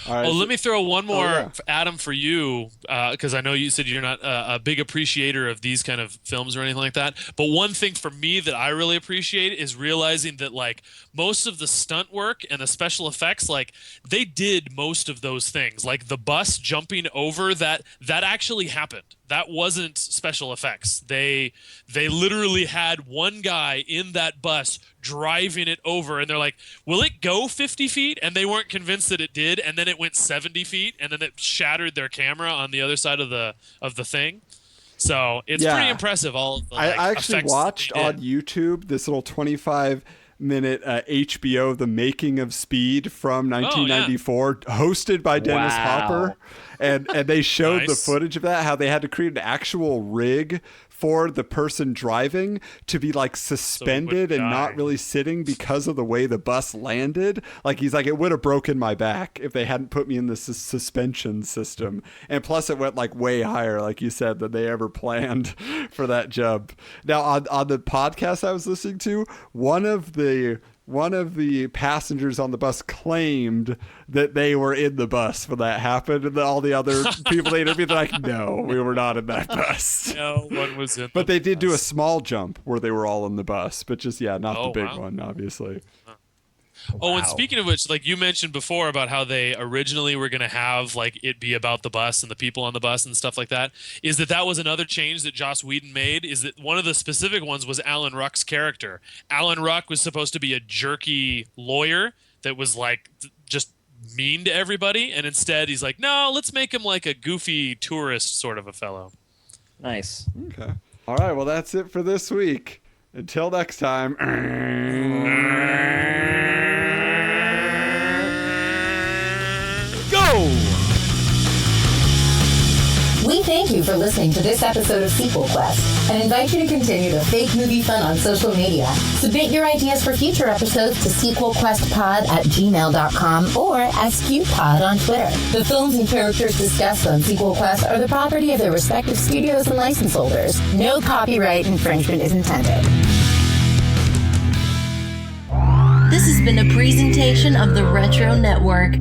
Let me throw one more, Adam, for you, because I know you said you're not a big appreciator of these kind of films or anything like that. But one thing for me that I really appreciate is realizing that, like, most of the stunt work and the special effects, like, they did most of those things. Like the bus jumping over that actually happened. That wasn't special effects. They literally had one guy in that bus driving it over, and they're like, will it go 50 feet? And they weren't convinced that it did, and then it went 70 feet, and then it shattered their camera on the other side of the thing. So it's pretty impressive. All of the, I actually watched on YouTube this little 25-minute HBO The Making of Speed from 1994, hosted by Dennis Hopper. And they showed the footage of that, how they had to create an actual rig for the person driving to be like suspended and not really sitting because of the way the bus landed. Like, he's like, it would have broken my back if they hadn't put me in the suspension system. And plus it went like way higher, like you said, than they ever planned for that jump. Now on the podcast I was listening to, one of the passengers on the bus claimed that they were in the bus when that happened, and all the other people they interviewed, they're like, no, we were not in that bus. No one was in but they did do a small jump where they were all in the bus, but just, not the big one, obviously. Oh, and speaking of which, like you mentioned before about how they originally were going to have like it be about the bus and the people on the bus and stuff like that, is that was another change that Joss Whedon made, is that one of the specific ones was Alan Ruck's character. Alan Ruck was supposed to be a jerky lawyer that was like just mean to everybody, and instead he's like, no, let's make him like a goofy tourist sort of a fellow. Nice. Okay. All right, well, that's it for this week. Until next time. Go! We thank you for listening to this episode of SequelQuest and invite you to continue the fake movie fun on social media. Submit your ideas for future episodes to sequelquestpod@gmail.com or SQPod on Twitter. The films and characters discussed on SequelQuest are the property of their respective studios and license holders. No copyright infringement is intended. This has been a presentation of the Retro Network.